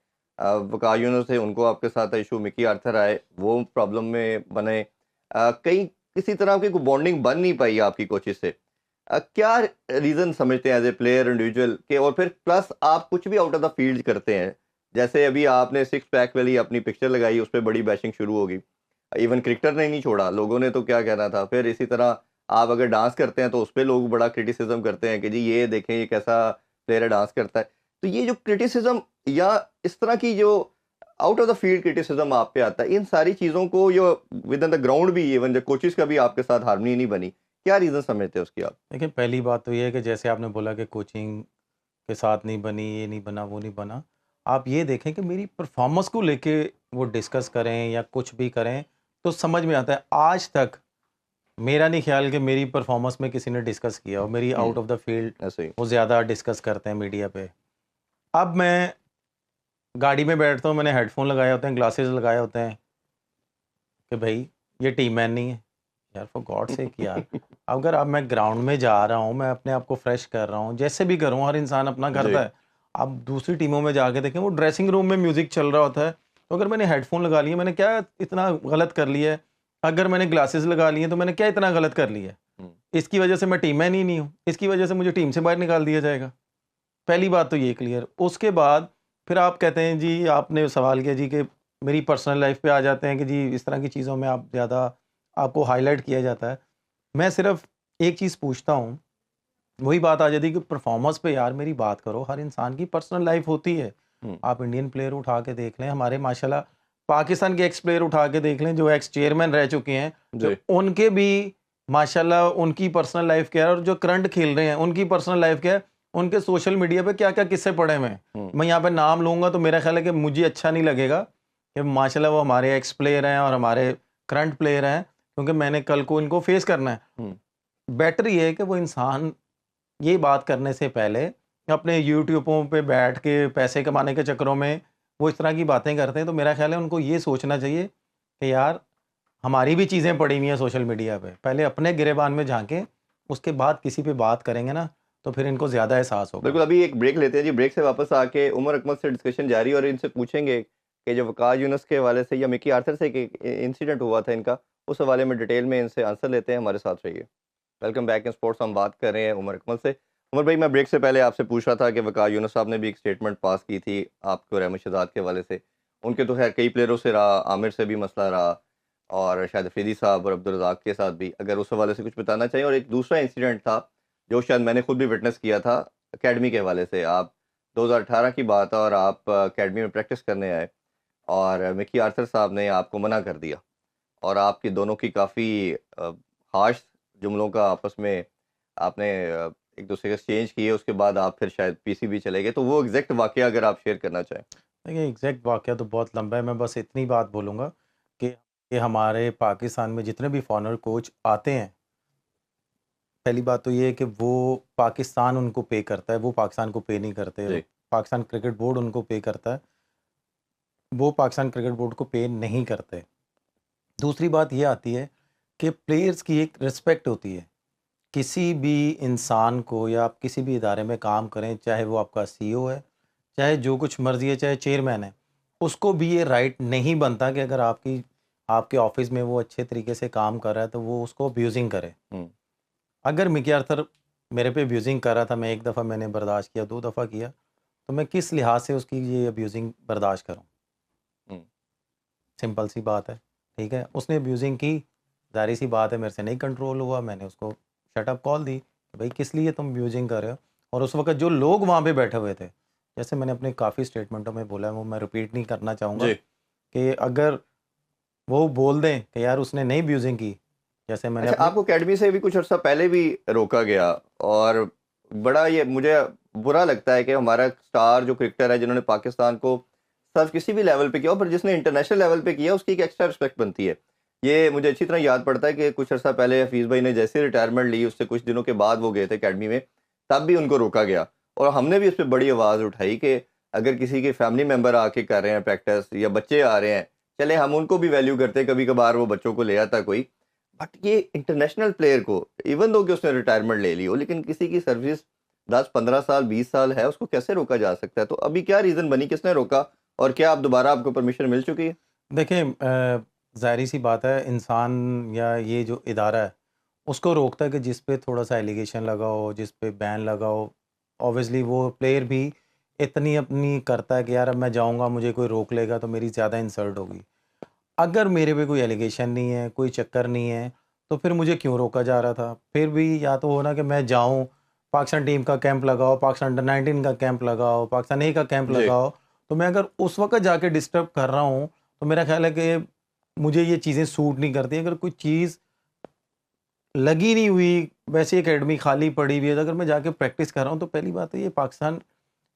वक़ार यूनुस थे, उनको आपके साथ इशू, मिकी आर्थर आए, वो प्रॉब्लम में बने। कहीं किसी तरह की कोई बॉन्डिंग बन नहीं पाई आपकी कोचिज़ से। क्या रीज़न समझते हैं एज ए प्लेयर इंडिविजुअल के, और फिर प्लस आप कुछ भी आउट ऑफ द फील्ड करते हैं, जैसे अभी आपने सिक्स पैक वाली अपनी पिक्चर लगाई, उस पर बड़ी बैशिंग शुरू होगी। इवन क्रिकेटर ने नहीं छोड़ा, लोगों ने तो क्या कहना था। फिर इसी तरह आप अगर डांस करते हैं तो उस पर लोग बड़ा क्रिटिसिज्म करते हैं कि जी ये देखें ये कैसा प्लेयर डांस करता है। तो ये जो क्रिटिसिज्म या इस तरह की जो out of the field criticism आप पे आता है, इन सारी चीज़ों को जो विद इन द ग्राउंड भी, इवन जो कोचिज का भी आपके साथ हारमनी नहीं बनी, क्या रीज़न समझते हैं उसकी आप? देखिए पहली बात तो ये है कि जैसे आपने बोला कि कोचिंग के साथ नहीं बनी, ये नहीं बना, वो नहीं बना। आप ये देखें कि मेरी परफॉर्मेंस को लेके वो डिस्कस करें या कुछ भी करें तो समझ में आता है। आज तक मेरा नहीं ख्याल कि मेरी परफॉर्मेंस में किसी ने डिस्कस किया हो। मेरी आउट ऑफ द फील्ड ऐसे ही। वो ज़्यादा डिस्कस करते हैं मीडिया पे। अब मैं गाड़ी में बैठता हूँ, मैंने हेडफोन लगाए होते हैं, ग्लासेस लगाए होते हैं कि भाई ये टीम मैन नहीं है। यार फॉर गॉड सेक यार, अगर अब मैं ग्राउंड में जा रहा हूँ, मैं अपने आप को फ्रेश कर रहा हूँ, जैसे भी करूँ, हर इंसान अपना जी। करता है। आप दूसरी टीमों में जाके देखें, वो ड्रेसिंग रूम में म्यूजिक चल रहा होता है, तो अगर मैंने हेडफोन लगा लिए, मैंने क्या इतना गलत कर लिया है? अगर मैंने ग्लासेस लगा लिए तो मैंने क्या इतना गलत कर लिया है? हम्म। इसकी वजह से मैं टीम मैन ही नहीं हूँ, इसकी वजह से मुझे टीम से बाहर निकाल दिया जाएगा। पहली बात तो ये क्लियर। उसके बाद फिर आप कहते हैं जी, आपने सवाल किया जी कि मेरी पर्सनल लाइफ पे आ जाते हैं कि जी इस तरह की चीज़ों में आप ज़्यादा, आपको हाईलाइट किया जाता है। मैं सिर्फ एक चीज़ पूछता हूँ, वही बात आ जाती है कि परफॉर्मेंस पे यार मेरी बात करो। हर इंसान की पर्सनल लाइफ होती है। हम्म। आप इंडियन प्लेयर उठा के देख लें, हमारे माशाल्लाह पाकिस्तान के एक्स प्लेयर उठा के देख लें जो एक्स चेयरमैन रह चुके हैं, तो जी। उनके भी माशाल्लाह उनकी पर्सनल लाइफ क्या है, और जो करंट खेल रहे हैं उनकी पर्सनल लाइफ क्या है, उनके सोशल मीडिया पे क्या क्या किस्से पड़े हुए हैं। हम्म। मैं यहाँ पे नाम लूँगा तो मेरा ख्याल है कि मुझे अच्छा नहीं लगेगा कि माशाल्लाह वो हमारे एक्स प्लेयर हैं और हमारे करंट प्लेयर हैं, क्योंकि मैंने कल को इनको फेस करना है। हम्म। बेटर ये है कि वो इंसान ये बात करने से पहले अपने यूट्यूबों पे बैठ के पैसे कमाने के चक्करों में वो इस तरह की बातें करते हैं, तो मेरा ख्याल है उनको ये सोचना चाहिए कि यार हमारी भी चीज़ें पड़ी हुई हैं सोशल मीडिया पे, पहले अपने गिरेबान में झांकें, उसके बाद किसी पे बात करेंगे ना तो फिर इनको ज़्यादा एहसास होगा। बिल्कुल, अभी एक ब्रेक लेते हैं जी। ब्रेक से वापस आके उमर अकमल से डिस्कशन जारी, और इनसे पूछेंगे कि जो वक़ार यूनुस के हवाले से या मिकी आर्थर से एक इंसिडेंट हुआ था इनका, उस हवाले में डिटेल में इनसे आंसर लेते हैं। हमारे साथ रहिए। Welcome back in sports. हम बात कर रहे हैं उमर अकमल से। उमर भाई, मैं ब्रेक से पहले आपसे पूछ रहा था कि वक़ार यूनुस साहब ने भी एक स्टेटमेंट पास की थी आपके और अहमद शहजाद के हवाले से। उनके तो ख़ैर कई प्लेयरों से रहा, आमिर से भी मसला रहा, और शायद अफरीदी साहब और अब्दुल रज़ाक के साथ भी, अगर उस हवाले से कुछ बताना चाहिए। और एक दूसरा इंसिडेंट था जो शायद मैंने खुद भी विटनेस किया था अकेडमी के हवाले से। आप 2018 की बात है और आप अकेडमी में प्रैक्टिस करने आए और मिकी आर्थर साहब ने आपको मना कर दिया, और आपकी दोनों की काफ़ी हार्श जुमलों का आपस में आपने एक दूसरे के एक्सचेंज किए। उसके बाद आप फिर शायद पीसीबी चले गए, तो वो एग्जैक्ट वाकया अगर आप शेयर करना चाहें। देखिए एग्जैक्ट वाक़या तो बहुत लंबा है, मैं बस इतनी बात बोलूँगा कि हमारे पाकिस्तान में जितने भी फॉरेनर कोच आते हैं, पहली बात तो ये है कि वो पाकिस्तान उनको पे करता है, वो पाकिस्तान को पे नहीं करते। जी। पाकिस्तान क्रिकेट बोर्ड उनको पे करता है, वो पाकिस्तान क्रिकेट बोर्ड को पे नहीं करते। दूसरी बात ये आती है कि प्लेयर्स की एक रिस्पेक्ट होती है किसी भी इंसान को या आप किसी भी इदारे में काम करें, चाहे वो आपका सीईओ है, चाहे जो कुछ मर्जी है, चाहे चेयरमैन है, उसको भी ये राइट नहीं बनता कि अगर आपके ऑफिस में वो अच्छे तरीके से काम कर रहा है तो वो उसको अब्यूजिंग करे। अगर मिकी आर्थर मेरे पे अब्यूजिंग कर रहा था, मैं एक दफ़ा मैंने बर्दाश्त किया, 2 दफ़ा किया, तो मैं किस लिहाज से उसकी ये अब्यूजिंग बर्दाश्त करूँ? सिंपल सी बात है, ठीक है? उसने अब्यूजिंग की, ज़ाहिर सी बात है मेरे से नहीं कंट्रोल हुआ, मैंने उसको शट अप कॉल दी कि भाई किस लिए तुम अब्यूजिंग कर रहे हो? और उस वक़्त जो लोग वहाँ पे बैठे हुए थे, जैसे मैंने अपने काफ़ी स्टेटमेंटों में बोला है, वो मैं रिपीट नहीं करना चाहूँगा जी। कि अगर वो बोल दें कि यार उसने नहीं अब्यूजिंग की, जैसे मैंने अच्छा, अपनी आपको अकेडमी से भी कुछ अर्सा पहले भी रोका गया, और बड़ा ये मुझे बुरा लगता है कि हमारा स्टार जो क्रिकेटर है जिन्होंने पाकिस्तान को सर्व किसी भी लेवल पे किया हो, पर जिसने इंटरनेशनल लेवल पे किया उसकी एक एक्स्ट्रा रिस्पेक्ट बनती है। ये मुझे अच्छी तरह याद पड़ता है कि कुछ अर्सा पहले हफीज़ भाई ने जैसे रिटायरमेंट ली, उससे कुछ दिनों के बाद वो गए थे अकेडमी में, तब भी उनको रोका गया, और हमने भी उस पर बड़ी आवाज़ उठाई कि अगर किसी के फैमिली मेम्बर आके कर रहे हैं प्रैक्टिस, या बच्चे आ रहे हैं, चले हम उनको भी वैल्यू करते हैं, कभी कभार वो बच्चों को ले आता कोई, बट ये इंटरनेशनल प्लेयर को, इवन दो कि उसने रिटायरमेंट ले ली हो, लेकिन किसी की सर्विस 10-15 साल 20 साल है, उसको कैसे रोका जा सकता है? तो अभी क्या रीज़न बनी, किसने रोका, और क्या आप दोबारा आपको परमिशन मिल चुकी है? देखिए ज़ाहिर सी बात है, इंसान या ये जो इदारा है उसको रोकता है कि जिस पे थोड़ा सा एलिगेशन लगा हो, जिस पे बैन लगा हो, ऑब्वियसली वो प्लेयर भी इतनी अपनी करता है कि यार अब मैं जाऊंगा, मुझे कोई रोक लेगा तो मेरी ज़्यादा इंसल्ट होगी। अगर मेरे पे कोई एलिगेशन नहीं है, कोई चक्कर नहीं है, तो फिर मुझे क्यों रोका जा रहा था? फिर भी या तो हो ना कि मैं जाऊँ, पाकिस्तान टीम का कैंप लगाओ, पाकिस्तान अंडर 19 का कैंप लगाओ, पाकिस्तान ए का कैंप जी। लगाओ, तो मैं अगर उस वक़्त जाके डिस्टर्ब कर रहा हूँ, तो मेरा ख़्याल है कि मुझे ये चीज़ें सूट नहीं करती। अगर कोई चीज़ लगी नहीं हुई, वैसे ही अकेडमी खाली पड़ी हुई है, तो अगर मैं जाके प्रैक्टिस कर रहा हूँ, तो पहली बात तो ये पाकिस्तान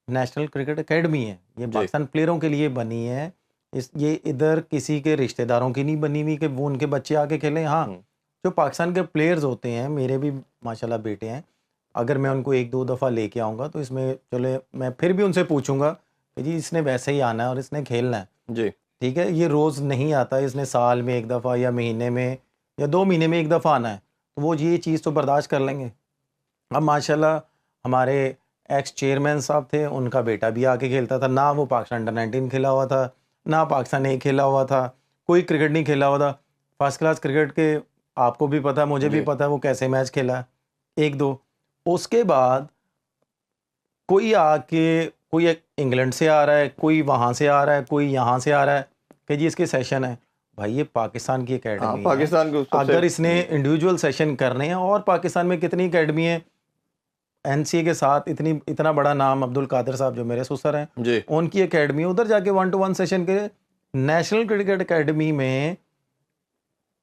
नेशनल क्रिकेट अकेडमी है, ये जी। पाकिस्तान प्लेयरों के लिए बनी है। ये इधर किसी के रिश्तेदारों की नहीं बनी हुई कि वो उनके बच्चे आके खेलें। हाँ, हुँ। जो पाकिस्तान के प्लेयर्स होते हैं, मेरे भी माशाल्लाह बेटे हैं, अगर मैं उनको 1-2 दफ़ा लेके आऊँगा तो इसमें चलो मैं फिर भी उनसे पूछूँगा कि जी इसने वैसे ही आना है और इसने खेलना है, जी। ठीक है? ये रोज़ नहीं आता, इसने साल में 1 दफ़ा या महीने में या 2 महीने में 1 दफ़ा आना है, तो वो ये चीज़ तो बर्दाश्त कर लेंगे। अब माशाल्लाह हमारे एक्स चेयरमैन साहब थे, उनका बेटा भी आके खेलता था, ना वो पाकिस्तान अंडर 19 खेला हुआ था, ना पाकिस्तान ए खेला हुआ था, कोई क्रिकेट नहीं खेला हुआ था। फर्स्ट क्लास क्रिकेट के आपको भी पता है, मुझे भी जी। पता है वो कैसे मैच खेला है, 1-2। उसके बाद कोई आके कोई एक इंग्लैंड से आ रहा है, कोई वहाँ से आ रहा है, कोई यहाँ से आ रहा है कि जी इसके सेशन है। भाई ये पाकिस्तान की हाँ, अकेडमी है, पाकिस्तान को सबसे अगर इसने इंडिविजुअल सेशन करने हैं, और पाकिस्तान में कितनी अकेडमी है, एनसीए के साथ इतना बड़ा नाम अब्दुल कादिर साहब जो मेरे ससुर हैं, जी। उनकी अकेडमी, उधर जाके 1 टू 1 सेशन के नेशनल क्रिकेट अकेडमी में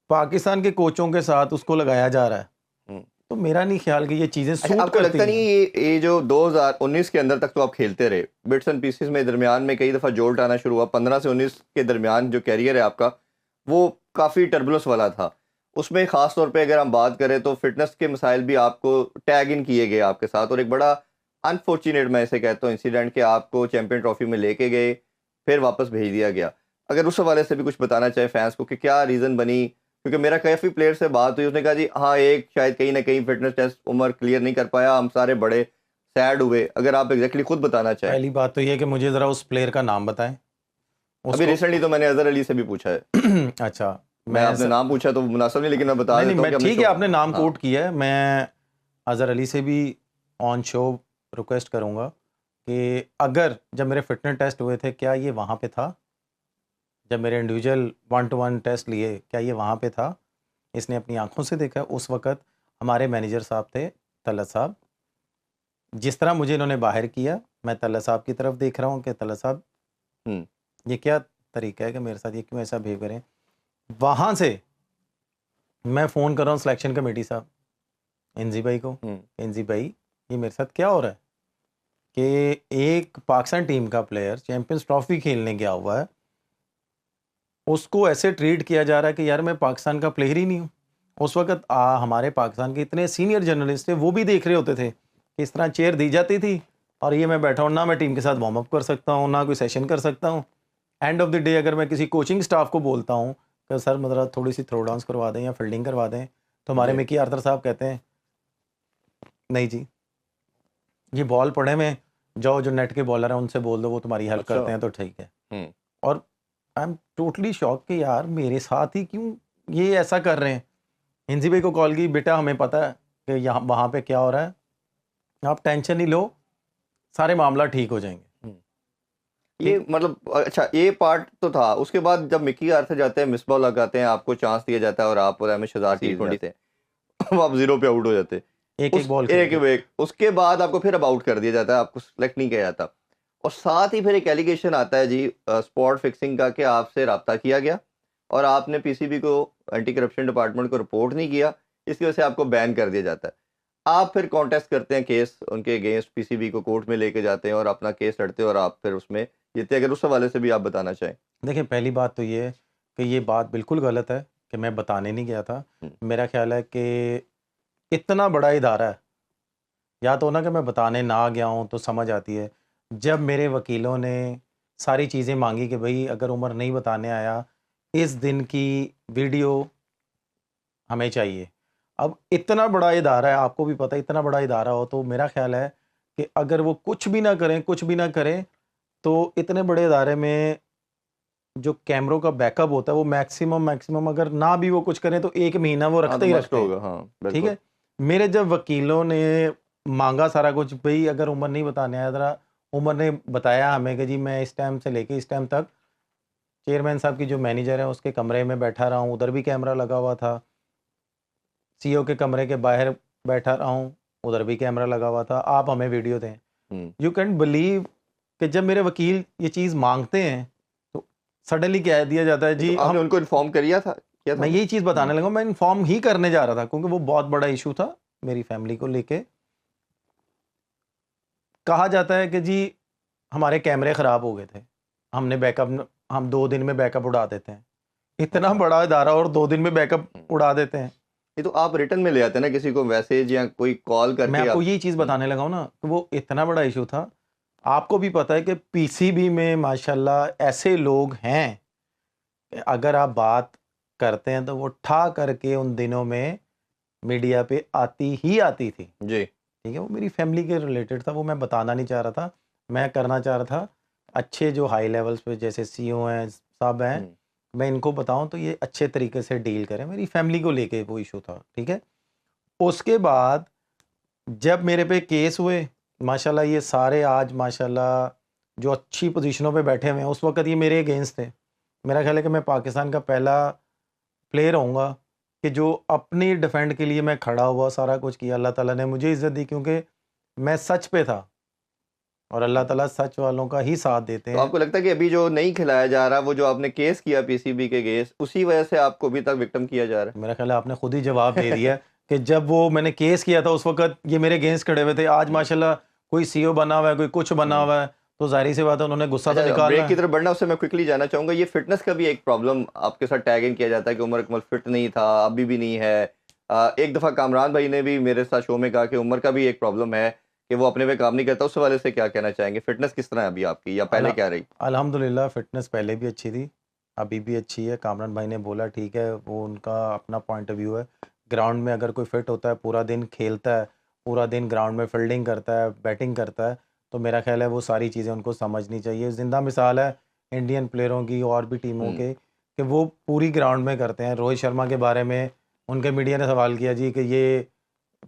पाकिस्तान के कोचों के साथ उसको लगाया जा रहा है। हुँ। तो मेरा नहीं ख्याल कि ये चीज़ें अच्छा, सूट आपको करती लगता नहीं हैं। ये जो 2019 के अंदर तक तो आप खेलते रहे, बिट्स एंड पीसेस में दरमियान में कई दफ़ा जोल्ट आना शुरू हुआ, 15 से 19 के दरमियान जो कैरियर है आपका, वो काफ़ी टर्बुलेंस वाला था। उसमें ख़ास तौर पे अगर हम बात करें तो फ़िटनेस के मसाइल भी आपको टैग इन किए गए आपके साथ, और एक बड़ा अनफॉर्चुनेट मैं इसे कहता हूँ इंसिडेंट कि आपको चैंपियन ट्रॉफ़ी में लेके गए, फिर वापस भेज दिया गया। अगर उस हवाले से भी कुछ बताना चाहें फैंस को कि क्या रीज़न बनी? क्योंकि मेरा काफ़ी प्लेयर से बात हुई, उसने कहा जी हाँ, एक शायद कहीं न कहीं फ़िटनेस टेस्ट उमर क्लियर नहीं कर पाया, हम सारे बड़े सैड हुए। अगर आप एग्ज़ैक्टली खुद बताना चाहें। पहली बात तो ये है कि मुझे ज़रा उस प्लेयर का नाम बताएँ। अभी उसको रिसेंटली तो मैंने अज़हर अली से भी पूछा है। अच्छा, मैं मैं आपने स नाम पूछा तो मुनासिब नहीं, लेकिन मैं बता नहीं, नहीं, देता हूँ मैं कि हमने ठीक है, शो आपने नाम हाँ, कोट किया है। मैं अज़हर अली से भी ऑन शो रिक्वेस्ट करूँगा कि अगर जब मेरे फिटनेस टेस्ट हुए थे, क्या ये वहाँ पे था? जब मेरे इंडिविजुअल 1 टू 1 टेस्ट लिए, क्या ये वहाँ पे था? इसने अपनी आँखों से देखा। उस वक़्त हमारे मैनेजर साहब थे, तलत साहब। जिस तरह मुझे इन्होंने बाहर किया, मैं तलत साहब की तरफ देख रहा हूँ कि तलत साहब, हुँ, ये क्या तरीका है कि मेरे साथ ये क्यों ऐसा बिहेव करें? वहाँ से मैं फ़ोन कर रहा हूँ सिलेक्शन कमेटी साहब, इंजी भाई को, हुँ, इंजी भाई ये मेरे साथ क्या हो रहा है कि एक पाकिस्तान टीम का प्लेयर चैंपियंस ट्रॉफी खेलने गया हुआ है, उसको ऐसे ट्रीट किया जा रहा है कि यार मैं पाकिस्तान का प्लेयर ही नहीं हूँ। उस वक़्त हमारे पाकिस्तान के इतने सीनियर जर्नलिस्ट थे, वो भी देख रहे होते थे कि इस तरह चेयर दी जाती थी, और ये मैं बैठा हूँ, ना मैं टीम के साथ वार्म अप कर सकता हूँ, ना कोई सेशन कर सकता हूँ। एंड ऑफ द डे अगर मैं किसी कोचिंग स्टाफ को बोलता हूँ कि सर मतलब थोड़ी सी थ्रो डाउन्स करवा दें या फील्डिंग करवा दें, तो हमारे जी, मिकी आर्थर साहब कहते हैं नहीं जी, ये बॉल पड़े में जाओ, जो नेट के बॉलर हैं उनसे बोल दो, वो तुम्हारी हेल्प अच्छा। करते हैं तो ठीक है। हम्म। और आई एम टोटली शॉक कि यार मेरे साथ ही क्यों ये ऐसा कर रहे हैं। हिंदी भाई को कॉल की, बेटा हमें पता है कि यहाँ वहाँ पे क्या हो रहा है, आप टेंशन नहीं लो, सारे मामला ठीक हो जाएंगे। ये मतलब अच्छा, ये पार्ट तो था। उसके बाद जब मिकी आर्थर जाते हैं, मिस बॉल लगाते हैं, आपको चांस दिया जाता है और आप और एम एस शहजाद T20 से अब आप 0 पे आउट हो जाते हैं। एक उस एक बॉल एक खेल एक उसके बाद आपको फिर अब आउट कर दिया जाता है, आपको सेलेक्ट नहीं किया जाता। और साथ ही फिर एक एलिगेशन आता है जी स्पॉट फिक्सिंग का, कि आपसे रब्ता किया गया और आपने पीसीबी को, एंटी करप्शन डिपार्टमेंट को रिपोर्ट नहीं किया, इसकी वजह से आपको बैन कर दिया जाता है। आप फिर कॉन्टेस्ट करते हैं, केस उनके अगेंस्ट पीसीबी को कोर्ट में लेके जाते हैं और अपना केस लड़ते हैं और आप फिर उसमें जीते। अगर उस हवाले से भी आप बताना चाहें। देखिए, पहली बात तो ये है कि ये बात बिल्कुल गलत है कि मैं बताने नहीं गया था। हम्म। मेरा ख्याल है कि इतना बड़ा इदारा है, या तो ना कि मैं बताने ना गया हूँ तो समझ आती है। जब मेरे वकीलों ने सारी चीज़ें मांगी कि भाई अगर उमर नहीं बताने आया, इस दिन की वीडियो हमें चाहिए। अब इतना बड़ा इदारा है, आपको भी पता है, इतना बड़ा इदारा हो तो मेरा ख्याल है कि अगर वो कुछ भी ना करें, कुछ भी ना करें, तो इतने बड़े इदारे में जो कैमरों का बैकअप होता है वो मैक्सिमम मैक्सिमम अगर ना भी वो कुछ करें तो 1 महीना वो हाँ, रखते तो ही मस्ट रखते हैं। होगा। हाँ, ठीक बिल्कुल। है? मेरे जब वकीलों ने माँगा सारा कुछ, भई अगर उमर नहीं बताने आया ज़रा, उमर ने बताया हमें कि जी मैं इस टाइम से लेके इस टाइम तक चेयरमैन साहब की जो मैनेजर है उसके कमरे में बैठा रहा हूँ, उधर भी कैमरा लगा हुआ था। सीईओ के कमरे के बाहर बैठा रहा हूँ, उधर भी कैमरा लगा हुआ था, आप हमें वीडियो दें। हम्म। यू कैन बिलीव कि जब मेरे वकील ये चीज़ माँगते हैं, तो सडनली कह दिया जाता है तो जी आपने हम। उनको इन्फॉर्म किया था मैं उन्हें? यही चीज़ बताने लगा, मैं इन्फॉर्म ही करने जा रहा था क्योंकि वो बहुत बड़ा इशू था मेरी फैमिली को लेके। कहा जाता है कि जी हमारे कैमरे ख़राब हो गए थे, हमने बैकअप, हम 2 दिन में बैकअप उड़ा देते हैं। इतना अच्छा। बड़ा इदारा और 2 दिन में बैकअप हम्म। उड़ा देते हैं। ये तो आप रिटर्न में ले आते हैं ना, किसी को मैसेज या कोई कॉल मैं करके आपको आप। यही चीज़ हम्म। बताने लगा हूँ ना, कि वो इतना बड़ा इशू था। आपको भी पता है कि पीसीबी में माशाल्लाह ऐसे लोग हैं कि अगर आप बात करते हैं तो वो ठा करके उन दिनों में मीडिया पे आती ही आती थी। जी। ठीक है? वो मेरी फैमिली के रिलेटेड था, वो मैं बताना नहीं चाह रहा था। मैं करना चाह रहा था अच्छे जो हाई लेवल्स पे जैसे सीईओ हैं, सब हैं, हम्म। मैं इनको बताऊँ तो ये अच्छे तरीके से डील करें। मेरी फैमिली को लेके वो इशू था, ठीक है? उसके बाद जब मेरे पे केस हुए, माशाल्लाह ये सारे आज माशाल्लाह जो अच्छी पोज़ीशनों पे बैठे हुए हैं, उस वक़्त ये मेरे अगेंस्ट थे। मेरा ख़्याल है कि मैं पाकिस्तान का पहला प्लेयर होऊँगा कि जो अपनी डिफेंड के लिए मैं खड़ा हुआ, सारा कुछ किया। अल्लाह ताला ने मुझे इज़्ज़त दी क्योंकि मैं सच पे था और अल्लाह ताला सच वालों का ही साथ देते तो हैं। आपको लगता है कि अभी जो नहीं खिलाया जा रहा, वो जो आपने केस किया पीसीबी के केस, उसी वजह से आपको अभी तक विक्टिम किया जा रहा मेरा ख़्याल है आपने खुद ही जवाब दे है? दिया कि जब वो मैंने केस किया था उस वक़्त ये मेरे अगेंस्ट खड़े हुए थे। आज हम्म। माशाल्लाह कोई सीईओ बना हुआ है, कोई कुछ बना हम्म। हुआ है, तो ज़ाहिर-सी बात है उन्होंने गुस्सा तो अच्छा, निकालना ब्रेक की है। तरफ बढ़ना, उससे मैं क्विकली जानना चाहूंगा, ये फिटनेस का भी एक प्रॉब्लम आपके साथ टैग इन किया जाता है कि उमर अकमल फिट नहीं था, अभी भी नहीं है। एक दफ़ा कामरान भाई ने भी मेरे साथ शो में कहा कि उमर का भी एक प्रॉब्लम है कि वो अपने पे काम नहीं करता। उस हवाले से क्या कहना चाहेंगे? फिटनेस किस तरह है अभी आपकी, या पहले अला क्या रही? अल्हम्दुलिल्लाह फ़िटनेस पहले भी अच्छी थी, अभी भी अच्छी है। कामरान भाई ने बोला ठीक है, वो उनका अपना पॉइंट ऑफ व्यू है। ग्राउंड में अगर कोई फ़िट होता है, पूरा दिन खेलता है, पूरा दिन ग्राउंड में फ़ील्डिंग करता है, बैटिंग करता है, तो मेरा ख़्याल है वो सारी चीज़ें उनको समझनी चाहिए। ज़िंदा मिसाल है इंडियन प्लेयरों की और भी टीमों हम्म। के कि वो पूरी ग्राउंड में करते हैं। रोहित शर्मा के बारे में उनके मीडिया ने सवाल किया जी कि ये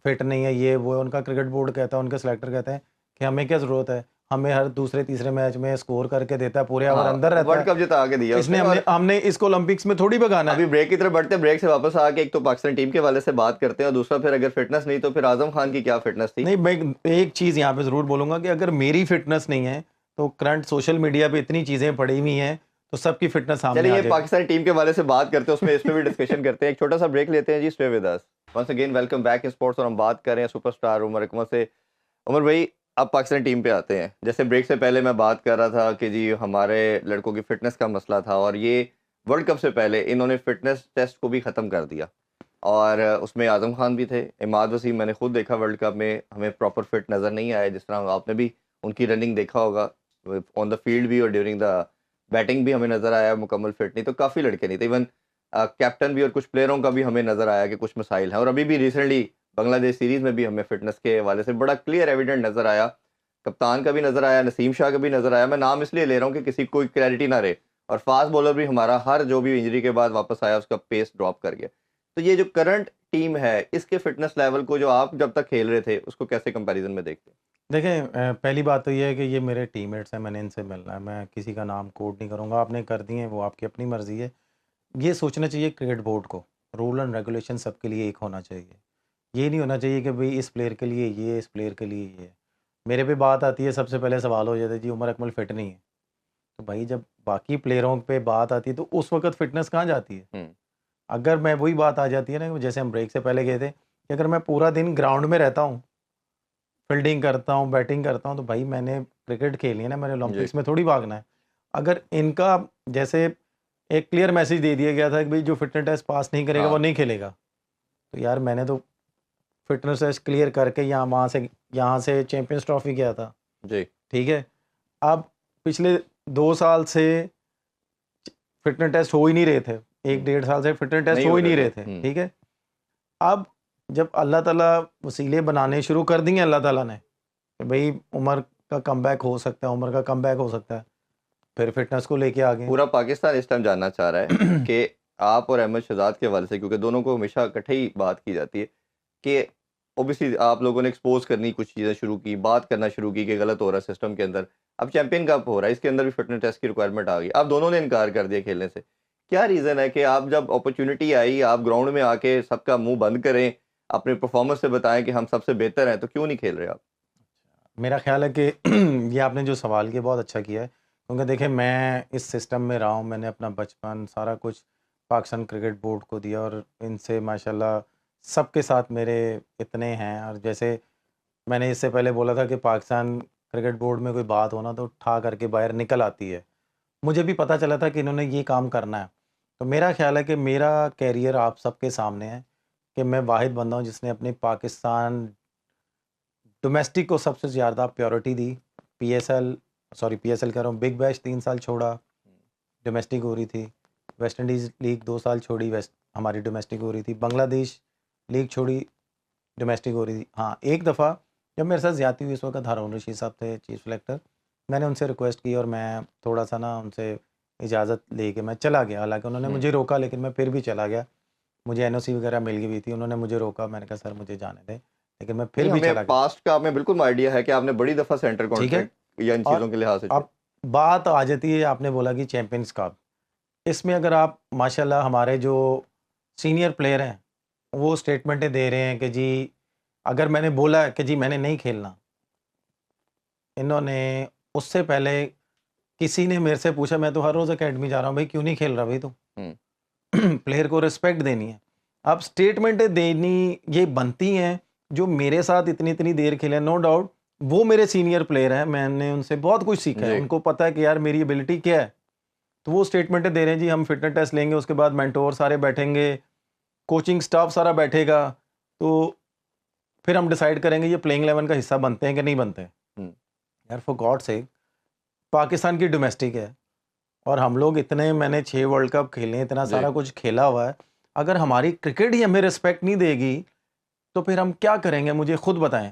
फिट नहीं है, ये वो है। उनका क्रिकेट बोर्ड कहता है, उनके सेलेक्टर कहते हैं कि हमें क्या ज़रूरत है, हमें हर दूसरे तीसरे मैच में स्कोर करके देता है, पूरे ओवर हाँ, अंदर रहता वर्ल्ड है, कप जिता के दिया इसने उसने। हमने और हमने इसको ओलंपिक्स में थोड़ी भगाना है। अभी ब्रेक की तरफ बढ़ते हैं, ब्रेक से वापस आके एक तो पाकिस्तान टीम के वाले से बात करते हैं, और दूसरा फिर अगर फिटनेस नहीं तो फिर आजम खान की क्या फिटनेस थी? नहीं, मैं एक चीज़ यहाँ पे ज़रूर बोलूँगा कि अगर मेरी फिटनेस नहीं है तो करंट सोशल मीडिया पे इतनी चीज़ें पड़ी हुई हैं तो सबकी फिटनेस सामने चलिए, आ ये जाएगी। पाकिस्तानी टीम के वाले से बात करते हैं, उसमें इस पे भी डिस्कशन करते हैं। एक छोटा सा ब्रेक लेते हैं जी, stay with us. Once again welcome back in sports, और हम बात कर रहे हैं सुपरस्टार उमर अकमल से। उमर भाई, अब पाकिस्तानी टीम पे आते हैं। जैसे ब्रेक से पहले मैं बात कर रहा था कि जी हमारे लड़कों की फिटनेस का मसला था, और ये वर्ल्ड कप से पहले इन्होंने फिटनेस टेस्ट को भी ख़त्म कर दिया। और उसमें आज़म खान भी थे, इमाद वसीम मैंने खुद देखा वर्ल्ड कप में, हमें प्रॉपर फिट नज़र नहीं आया। जिस तरह आपने भी उनकी रनिंग देखा होगा, ऑन द फील्ड भी और ड्यूरिंग द बैटिंग भी हमें नज़र आया मुकम्मल फिट नहीं। तो काफ़ी लड़के नहीं थे, इवन कैप्टन भी और कुछ प्लेयरों का भी हमें नज़र आया कि कुछ मसाइल हैं। और अभी भी रिसेंटली बांग्लादेश सीरीज में भी हमें फिटनेस के हवाले से बड़ा क्लियर एविडेंट नजर आया, कप्तान का भी नजर आया, नसीम शाह का भी नजर आया। मैं नाम इसलिए ले रहा हूँ कि किसी कोई क्लैरिटी ना रहे। और फास्ट बॉलर भी हमारा हर जो भी इंजरी के बाद वापस आया उसका पेस ड्रॉप कर गया। तो ये जो करंट टीम है इसके फिटनेस लेवल को जो आप जब तक खेल रहे थे उसको कैसे कंपैरिजन में देखते हैं? देखें, पहली बात तो ये है कि ये मेरे टीममेट्स हैं, मैंने इनसे मिलना है, मैं किसी का नाम कोट नहीं करूँगा। आपने कर दिए वो आपकी अपनी मर्ज़ी है। ये सोचना चाहिए क्रिकेट बोर्ड को, रूल एंड रेगुलेशन सबके लिए एक होना चाहिए। ये नहीं होना चाहिए कि भाई इस प्लेयर के लिए ये, इस प्लेयर के लिए ये। मेरे पे बात आती है, सबसे पहले सवाल हो जाता है जी उमर अकमल फिट नहीं है। तो भाई जब बाकी प्लेयरों पे बात आती है तो उस वक्त फिटनेस कहाँ जाती है? अगर मैं वही बात आ जाती है ना, जैसे हम ब्रेक से पहले गए थे, कि अगर मैं पूरा दिन ग्राउंड में रहता हूँ, फील्डिंग करता हूँ, बैटिंग करता हूँ, तो भाई मैंने क्रिकेट खेलनी है ना, मैंने जी ओलंपिक्स में थोड़ी भागना है। अगर इनका जैसे एक क्लियर मैसेज दे दिया गया था कि भाई जो फिटनेस टेस्ट पास नहीं करेगा वो हाँ नहीं खेलेगा, तो यार मैंने तो फिटनेस टेस्ट क्लियर करके यहाँ से चैंपियंस ट्रॉफी किया था। जी ठीक है, अब पिछले 2 साल से फिटनेस टेस्ट हो ही नहीं रहे थे, एक 1.5 साल से फिटनेस टेस्ट नहीं हो हो ही नहीं रहे रहे थे। थे। ठीक है, अब जब अल्लाह ताला वसीले बनाने शुरू कर दिए अल्लाह ताला ने कि भाई उमर का कमबैक हो सकता है, उमर का कमबैक हो सकता है, फिर फिटनेस को लेके आ गए। पूरा पाकिस्तान इस टाइम जानना चाह रहा है कि आप और अहमद शहजाद के हवाले से, क्योंकि दोनों को हमेशा इकट्ठे ही बात की जाती है कि ओबियसली आप लोगों ने एक्सपोज करनी कुछ चीज़ें शुरू की, बात करना शुरू की कि गलत हो रहा है सिस्टम के अंदर। अब चैंपियन कप हो रहा है, इसके अंदर भी फिटनेस टेस्ट की रिक्वायरमेंट आ गई, आप दोनों ने इनकार कर दिया खेलने से। क्या रीज़न है कि आप जब अपॉर्चुनिटी आई आप ग्राउंड में आके सबका मुंह बंद करें, अपने परफॉर्मेंस से बताएं कि हम सबसे बेहतर हैं, तो क्यों नहीं खेल रहे आप? मेरा ख्याल है कि ये आपने जो सवाल किया बहुत अच्छा किया है, क्योंकि देखिए मैं इस सिस्टम में रहा हूँ, मैंने अपना बचपन सारा कुछ पाकिस्तान क्रिकेट बोर्ड को दिया और इनसे माशाल्लाह सबके साथ मेरे इतने हैं। और जैसे मैंने इससे पहले बोला था कि पाकिस्तान क्रिकेट बोर्ड में कोई बात होना तो उठा करके बाहर निकल आती है, मुझे भी पता चला था कि इन्होंने ये काम करना है। तो मेरा ख्याल है कि मेरा कैरियर आप सबके सामने है कि मैं वाहिद बंदा हूँ जिसने अपने पाकिस्तान डोमेस्टिक को सबसे ज़्यादा प्रायोरिटी दी। पीएसएल कह रहा हूँ, बिग बैश 3 साल छोड़ा, डोमेस्टिक हो रही थी। वेस्ट इंडीज़ लीग 2 साल छोड़ी, वेस्ट हमारी डोमेस्टिक हो रही थी। बांग्लादेश लीग छोड़ी, डोमेस्टिक हो रही थी। हाँ, एक दफ़ा जब मेरे साथ ज़्यादती हुई, इस वक्त हारून रशीद साहब थे चीफ सेलेक्टर, मैंने उनसे रिक्वेस्ट की और मैं थोड़ा सा ना उनसे इजाज़त लेके मैं चला गया। हालांकि उन्होंने मुझे रोका लेकिन मैं फिर भी चला गया। मुझे एनओसी वगैरह मिल गई थी, उन्होंने मुझे रोका, मैंने कहा सर मुझे जाने दें, लेकिन मैं फिर नहीं, भी हमें चला गया। पास्ट का हमें बिल्कुल आइडिया है कि आपने बड़ी दफ़ा सेंटर ठीक है, कॉन्ट्रैक्ट या इन और चीज़ों के लिहाज से अब बात आ जाती है, आपने बोला कि चैंपियंस कप, इसमें अगर आप माशाल्लाह हमारे जो सीनियर प्लेयर हैं वो स्टेटमेंटें दे रहे हैं कि जी अगर मैंने बोला कि जी मैंने नहीं खेलना, इन्होंने उससे पहले किसी ने मेरे से पूछा, मैं तो हर रोज़ एकेडमी जा रहा हूँ, भाई क्यों नहीं खेल रहा भाई तू? प्लेयर को रिस्पेक्ट देनी है। अब स्टेटमेंटें देनी ये बनती हैं जो मेरे साथ इतनी इतनी देर खेले, नो डाउट वो मेरे सीनियर प्लेयर हैं, मैंने उनसे बहुत कुछ सीखा है, जी उनको पता है कि यार मेरी एबिलिटी क्या है। तो वो स्टेटमेंटें दे रहे हैं जी हम फिटनेस टेस्ट लेंगे, उसके बाद मेंटोर सारे बैठेंगे, कोचिंग स्टाफ सारा बैठेगा, तो फिर हम डिसाइड करेंगे ये प्लेइंग 11 का हिस्सा बनते हैं कि नहीं बनते। यार फॉर गॉड सेक, पाकिस्तान की डोमेस्टिक है और हम लोग इतने, मैंने 6 वर्ल्ड कप खेले, इतना सारा कुछ खेला हुआ है, अगर हमारी क्रिकेट ही हमें रिस्पेक्ट नहीं देगी तो फिर हम क्या करेंगे? मुझे खुद बताएं।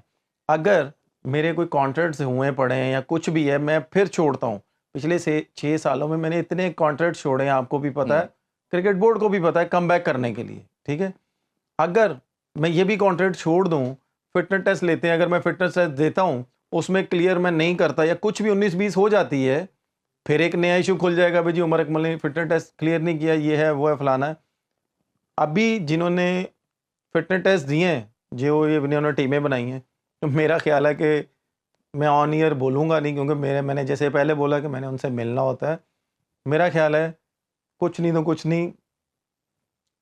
अगर मेरे कोई कॉन्ट्रैक्ट्स हुए पड़े हैं या कुछ भी है, मैं फिर छोड़ता हूँ। पिछले से 6 सालों में मैंने इतने कॉन्ट्रैक्ट छोड़े हैं, आपको भी पता है, क्रिकेट बोर्ड को भी पता है, कम बैक करने के लिए। ठीक है, अगर मैं ये भी कॉन्ट्रैक्ट छोड़ दूँ, फिटनेस टेस्ट लेते हैं, अगर मैं फिटनेस टेस्ट देता हूँ उसमें क्लियर मैं नहीं करता या कुछ भी 19-20 हो जाती है, फिर एक नया इशू खुल जाएगा, भाई जी उमर अकमल ने फिटनेस टेस्ट क्लियर नहीं किया, ये है वो है फलाना है। अभी जिन्होंने फिटनेस टेस्ट दिए हैं, जो ये इन्होंने टीमें बनाई हैं, तो मेरा ख्याल है कि मैं ऑन ईयर बोलूँगा नहीं, क्योंकि मैंने जैसे पहले बोला कि मैंने उनसे मिलना होता है। मेरा ख्याल है कुछ नहीं तो कुछ नहीं,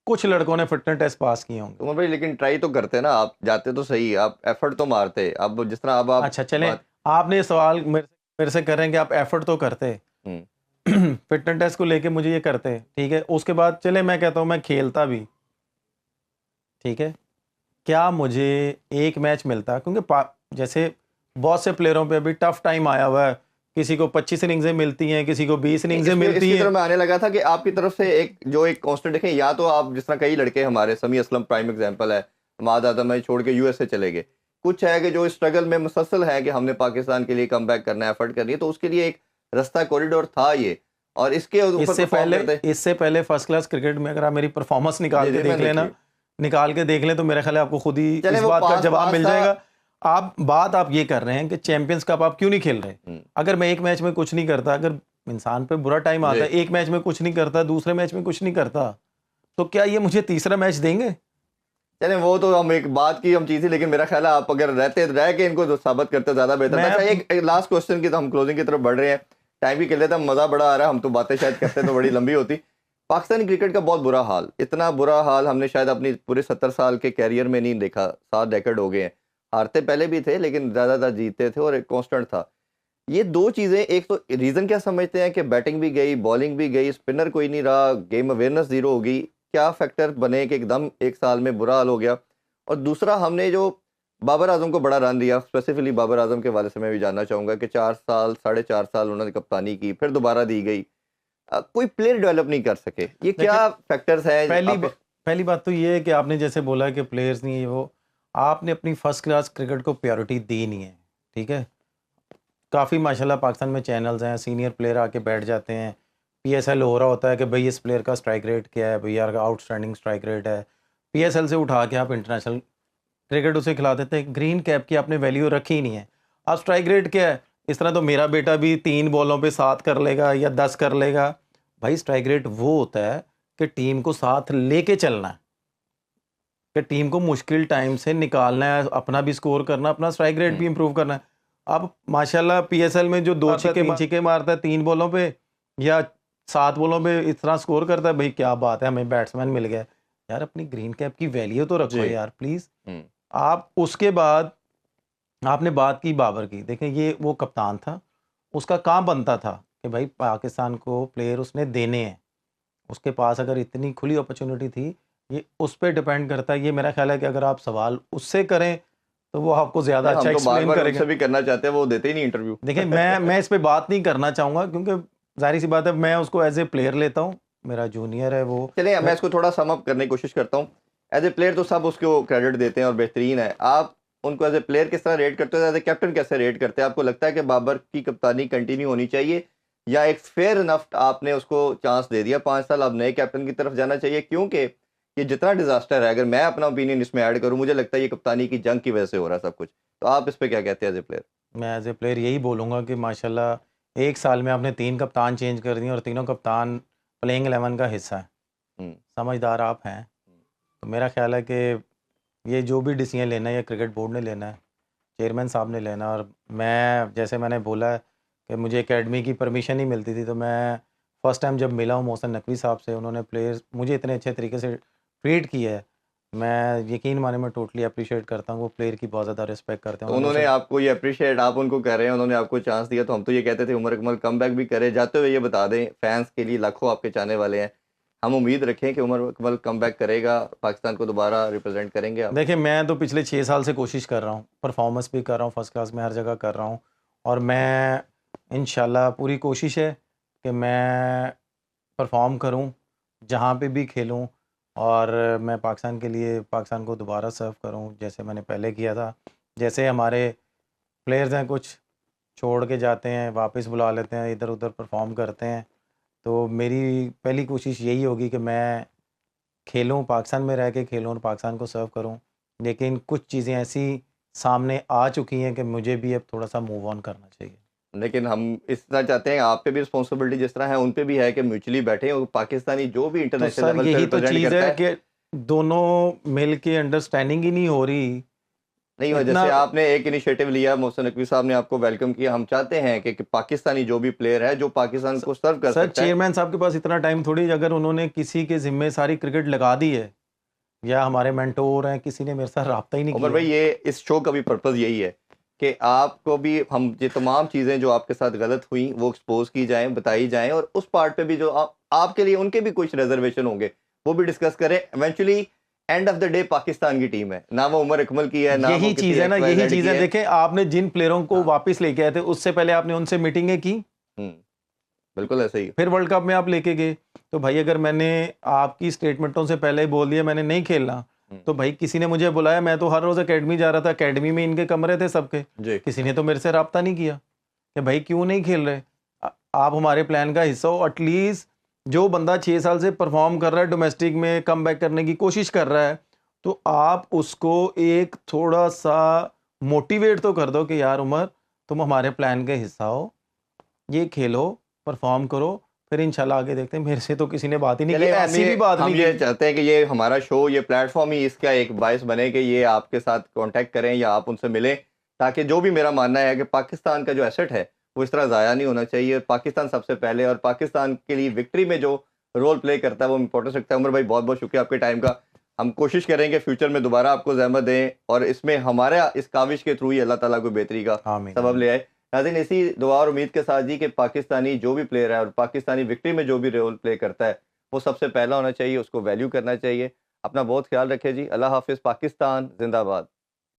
कुछ लड़कों ने फिटनेस टेस्ट पास किए होंगे। उमर भाई, लेकिन ट्राई तो करते ना, आप जाते तो सही, आप एफर्ट तो मारते। अब जिस तरह अब आप अच्छा चलें, बात आपने ये सवाल मेरे से कर रहे हैं कि आप एफर्ट तो करते फिटनेस टेस्ट को लेके मुझे ये करते, ठीक है, उसके बाद चले मैं कहता हूँ मैं खेलता भी, ठीक है, क्या मुझे एक मैच मिलता? क्योंकि जैसे बहुत से प्लेयरों पे अभी टफ टाइम आया हुआ है, किसी को 25 इनिंग्सें मिलती हैं, किसी को 20 इनिंग्सें मिलती इसकी हैं। तरफ मैं आने लगा था कि आपकी तरफ से एक कांस्टेंट देखें, या तो आप जिस तरह कई लड़के हमारे, समी असलम प्राइम एग्जांपल है, माद आदम है छोड़ के यूएसए चले गए, कुछ है कि जो स्ट्रगल में मुसलसल है कि हमने पाकिस्तान के लिए कम बैक करना है, एफर्ट करनी है, तो उसके लिए एक रास्ता कॉरिडोर था ये, और इसके ऊपर इससे पहले फर्स्ट क्लास क्रिकेट में अगर आप मेरी परफॉर्मेंस निकाल के देख लेना, निकाल के देख लें, तो मेरे ख्याल है आपको खुद ही इस बात का जवाब मिल जाएगा। आप ये कर रहे हैं कि चैंपियंस कप आप क्यों नहीं खेल रहे? अगर मैं एक मैच में कुछ नहीं करता, अगर इंसान पे बुरा टाइम आता है, एक मैच में कुछ नहीं करता, दूसरे मैच में कुछ नहीं करता, तो क्या ये मुझे तीसरा मैच देंगे? चले वो तो हम एक बात की हम चीज थी, लेकिन मेरा ख्याल है आप अगर रह के इनको साबित करते ज्यादा बेहतर। अच्छा, एक लास्ट क्वेश्चन की, तो हम क्लोजिंग की तरफ बढ़ रहे हैं, टाइम भी कर लेता, मजा बड़ा आ रहा है, हम तो बातें शायद करते तो बड़ी लंबी होती। पाकिस्तानी क्रिकेट का बहुत बुरा हाल, इतना बुरा हाल हमने शायद अपनी पूरे 70 साल के कैरियर में नहीं देखा। 7 डेकेड हो गए हैं, हारते पहले भी थे लेकिन ज्यादातर जीतते थे और एक कांस्टेंट था। ये दो चीजें, एक तो रीजन क्या समझते हैं कि बैटिंग भी गई, बॉलिंग भी गई, स्पिनर कोई नहीं रहा, गेम अवेयरनेस जीरो हो गई, क्या फैक्टर बने कि एकदम एक साल में बुरा हाल हो गया? और दूसरा, हमने जो बाबर आजम को बड़ा रन दिया, स्पेसिफिकली बाबर आजम के वाले से मैं भी जानना चाहूंगा कि 4 साल 4.5 साल उन्होंने कप्तानी की, फिर दोबारा दी गई, कोई प्लेयर डेवलप नहीं कर सके, ये क्या फैक्टर्स है? पहली बात तो ये है कि आपने जैसे बोला कि प्लेयर्स नहीं है, वो आपने अपनी फर्स्ट क्लास क्रिकेट को प्रायोरिटी दी नहीं है, ठीक है। काफ़ी माशाल्लाह पाकिस्तान में चैनल्स हैं, सीनियर प्लेयर आके बैठ जाते हैं, PSL हो रहा होता है कि भाई इस प्लेयर का स्ट्राइक रेट क्या है, भैया आउटस्टैंडिंग स्ट्राइक रेट है, PSL से उठा के आप इंटरनेशनल क्रिकेट उसे खिला देते हैं। ग्रीन कैप की आपने वैल्यू रखी ही नहीं है। अब स्ट्राइक रेट क्या है? इस तरह तो मेरा बेटा भी 3 बॉलों पे 7 कर लेगा या 10 कर लेगा। भाई स्ट्राइक रेट वो होता है कि टीम को साथ लेके चलना है, कि टीम को मुश्किल टाइम से निकालना है, अपना भी स्कोर करना, अपना स्ट्राइक रेट भी इंप्रूव करना है। अब माशाल्लाह PSL में जो 2 छक्के मारता है 3 बॉलों पे या 7 बॉलों पे इस तरह स्कोर करता है, भाई क्या बात है, हमें बैट्समैन मिल गया यार। अपनी ग्रीन कैप की वैल्यू तो रखो यार प्लीज़। आप उसके बाद आपने बात की बाबर की, देखें ये वो कप्तान था, उसका काम बनता था कि भाई पाकिस्तान को प्लेयर उसने देने हैं, उसके पास अगर इतनी खुली अपॉर्चुनिटी थी, ये उस पर डिपेंड करता है। ये मेरा ख्याल है कि अगर आप सवाल उससे करें तो वो आपको ज़्यादा अच्छा एक्सप्लेन करेगा। भी करना चाहते हैं, वो देते ही नहीं इंटरव्यू। देखिए मैं इस पर बात नहीं करना चाहूँगा, क्योंकि जाहिर सी बात है मैं उसको एज ए प्लेयर लेता हूँ, मेरा जूनियर है वो। चलिए मैं इसको थोड़ा सम अप करने की कोशिश करता हूँ। एज ए प्लेयर तो सब उसको क्रेडिट देते हैं और बेहतरीन है, आप उनको एज ए प्लेयर किस तरह रेट करते हो, एज ए कैप्टन कैसे रेट करते हैं? आपको लगता है कि बाबर की कप्तानी कंटिन्यू होनी चाहिए, या एक फेयर इनफ आपने उसको चांस दे दिया 5 साल, अब नए कैप्टन की तरफ जाना चाहिए? क्योंकि ये जितना डिजास्टर है, अगर मैं अपना ओपिनियन इसमें ऐड करूं, मुझे लगता है ये कप्तानी की जंग की वजह से हो रहा है सब कुछ। तो आप इस पर क्या कहते हैं एज ए प्लेयर? मैं एज ए प्लेयर यही बोलूँगा कि माशाल्लाह 1 साल में आपने 3 कप्तान चेंज कर दिए और तीनों कप्तान प्लेइंग 11 का हिस्सा है। समझदार आप हैं, तो मेरा ख्याल है कि ये जो भी डिसीजन लेना है ये क्रिकेट बोर्ड ने लेना है, चेयरमैन साहब ने लेना। और मैं जैसे मैंने बोला है कि मुझे एकेडमी की परमिशन नहीं मिलती थी, तो मैं फ़र्स्ट टाइम जब मिला हूँ मोहसिन नकवी साहब से, उन्होंने प्लेयर्स मुझे इतने अच्छे तरीके से ट्रीट किया है, मैं यकीन माने मैं टोटली अप्रिशिएट करता हूँ। वो प्लेयर की बहुत ज़्यादा रिस्पेक्ट करते हैं। तो उन्होंने आपको ये अप्रिशिएट, आप उनको कर रहे हैं, उन्होंने आपको चांस दिया, तो हम तो ये कहते थे उमर अकमल कम बैक भी करे। जाते हुए ये बता दें फैंस के लिए, लाखों आपके चाहने वाले हैं, हम उम्मीद रखें कि उमर अकमल कम बैक करेगा, पाकिस्तान को दोबारा रिप्रेजेंट करेंगे आप? देखिए मैं तो पिछले 6 साल से कोशिश कर रहा हूँ, परफॉर्मेंस भी कर रहा हूँ, फर्स्ट क्लास में हर जगह कर रहा हूँ, और मैं इंशाल्लाह पूरी कोशिश है कि मैं परफॉर्म करूँ, जहाँ पे भी खेलूँ, और मैं पाकिस्तान के लिए पाकिस्तान को दोबारा सर्व करूँ जैसे मैंने पहले किया था। जैसे हमारे प्लेयर्स हैं, कुछ छोड़ के जाते हैं, वापस बुला लेते हैं, इधर उधर परफॉर्म करते हैं, तो मेरी पहली कोशिश यही होगी कि मैं खेलूँ, पाकिस्तान में रह के खेलूँ और पाकिस्तान को सर्व करूँ। लेकिन कुछ चीज़ें ऐसी सामने आ चुकी हैं कि मुझे भी अब थोड़ा सा मूव ऑन करना चाहिए। लेकिन हम इस तरह चाहते हैं, आप पे भी रिस्पॉन्सिबिलिटी जिस तरह है उन पे भी है कि म्यूचुअली बैठे और पाकिस्तानी जो भी तो इंटरनेशनल सर लेवल पे यही तो रिप्रेजेंट चीज़ करता है है। कि दोनों मिल के अंडरस्टैंडिंग ही नहीं हो रही। नहीं हो, इतना जैसे आपने एक इनिशिएटिव लिया, मोहसिन नकवी साहब ने आपको वेलकम किया, हम चाहते हैं कि पाकिस्तानी जो भी प्लेयर है जो पाकिस्तान को सर्व कर सर सकता है। चेयरमैन साहब के पास इतना टाइम थोड़ी, अगर उन्होंने किसी के जिम्मे सारी क्रिकेट लगा दी है, या हमारे मेंटोर हैं, किसी ने मेरे साथ रब्ता ही नहीं उमर भाई, किया। ये इस शो का भी पर्पज़ यही है कि आपको भी हम ये तमाम चीज़ें जो आपके साथ गलत हुई वो एक्सपोज की जाएं, बताई जाएं, और उस पार्ट पे भी जो आपके लिए उनके भी कुछ रिजर्वेशन होंगे वो भी डिस्कस करें। Eventually end of the day Pakistan की टीम है ना, वो उमर अकमल की है ना, यही चीज़ है ना, यही चीज़ है। देखें आपने जिन प्लेयरों को वापस लेके आए थे, उससे पहले आपने उनसे मीटिंगें की, बिल्कुल ऐसे ही। फिर वर्ल्ड कप में आप लेके गए। तो भाई अगर मैंने आपकी स्टेटमेंटों से पहले ही बोल दिया मैंने नहीं खेलना, तो भाई किसी ने मुझे बुलाया, मैं तो हर रोज एकेडमी जा रहा था, एकेडमी में इनके कमरे थे सबके, जी किसी ने तो मेरे से रब्ता नहीं किया कि भाई क्यों नहीं खेल रहे, आप हमारे प्लान का हिस्सा हो। एटलीस्ट जो बंदा 6 साल से परफॉर्म कर रहा है डोमेस्टिक में, कम बैक करने की कोशिश कर रहा है, तो आप उसको एक थोड़ा सा मोटिवेट तो कर दो कि यार उमर, तुम हमारे प्लान का हिस्सा हो, ये खेलो, परफॉर्म करो, फिर इंशाल्लाह आगे देखते हैं। मेरे से तो किसी ने बात ही नहीं की, चलिए ऐसी भी बात हम नहीं ये की। चाहते हैं कि ये हमारा शो, ये प्लेटफॉर्म ही इसका एक बायस बने कि ये आपके साथ कांटेक्ट करें या आप उनसे मिलें, ताकि जो भी मेरा मानना है कि पाकिस्तान का जो एसेट है वो इस तरह ज़ाया नहीं होना चाहिए। पाकिस्तान सबसे पहले, और पाकिस्तान के लिए विक्ट्री में जो रोल प्ले करता है वो इंपॉर्टेंस रखता है। उमर भाई बहुत बहुत शुक्रिया आपके टाइम का। हम कोशिश करेंगे फ्यूचर में दोबारा आपको ज़हमत दें और इसमें हमारा इस काविश के थ्रू ही अल्लाह ताला को बेहतरी का आमीन सबब आमीन। ले आए। नाज़रीन, इसी दुआ और उम्मीद के साथ जी कि पाकिस्तानी जो भी प्लेयर है और पाकिस्तानी विक्ट्री में जो भी रोल प्ले करता है वो सबसे पहला होना चाहिए, उसको वैल्यू करना चाहिए। अपना बहुत ख्याल रखें जी। अल्लाह हाफ़िज़। पाकिस्तान ज़िंदाबाद।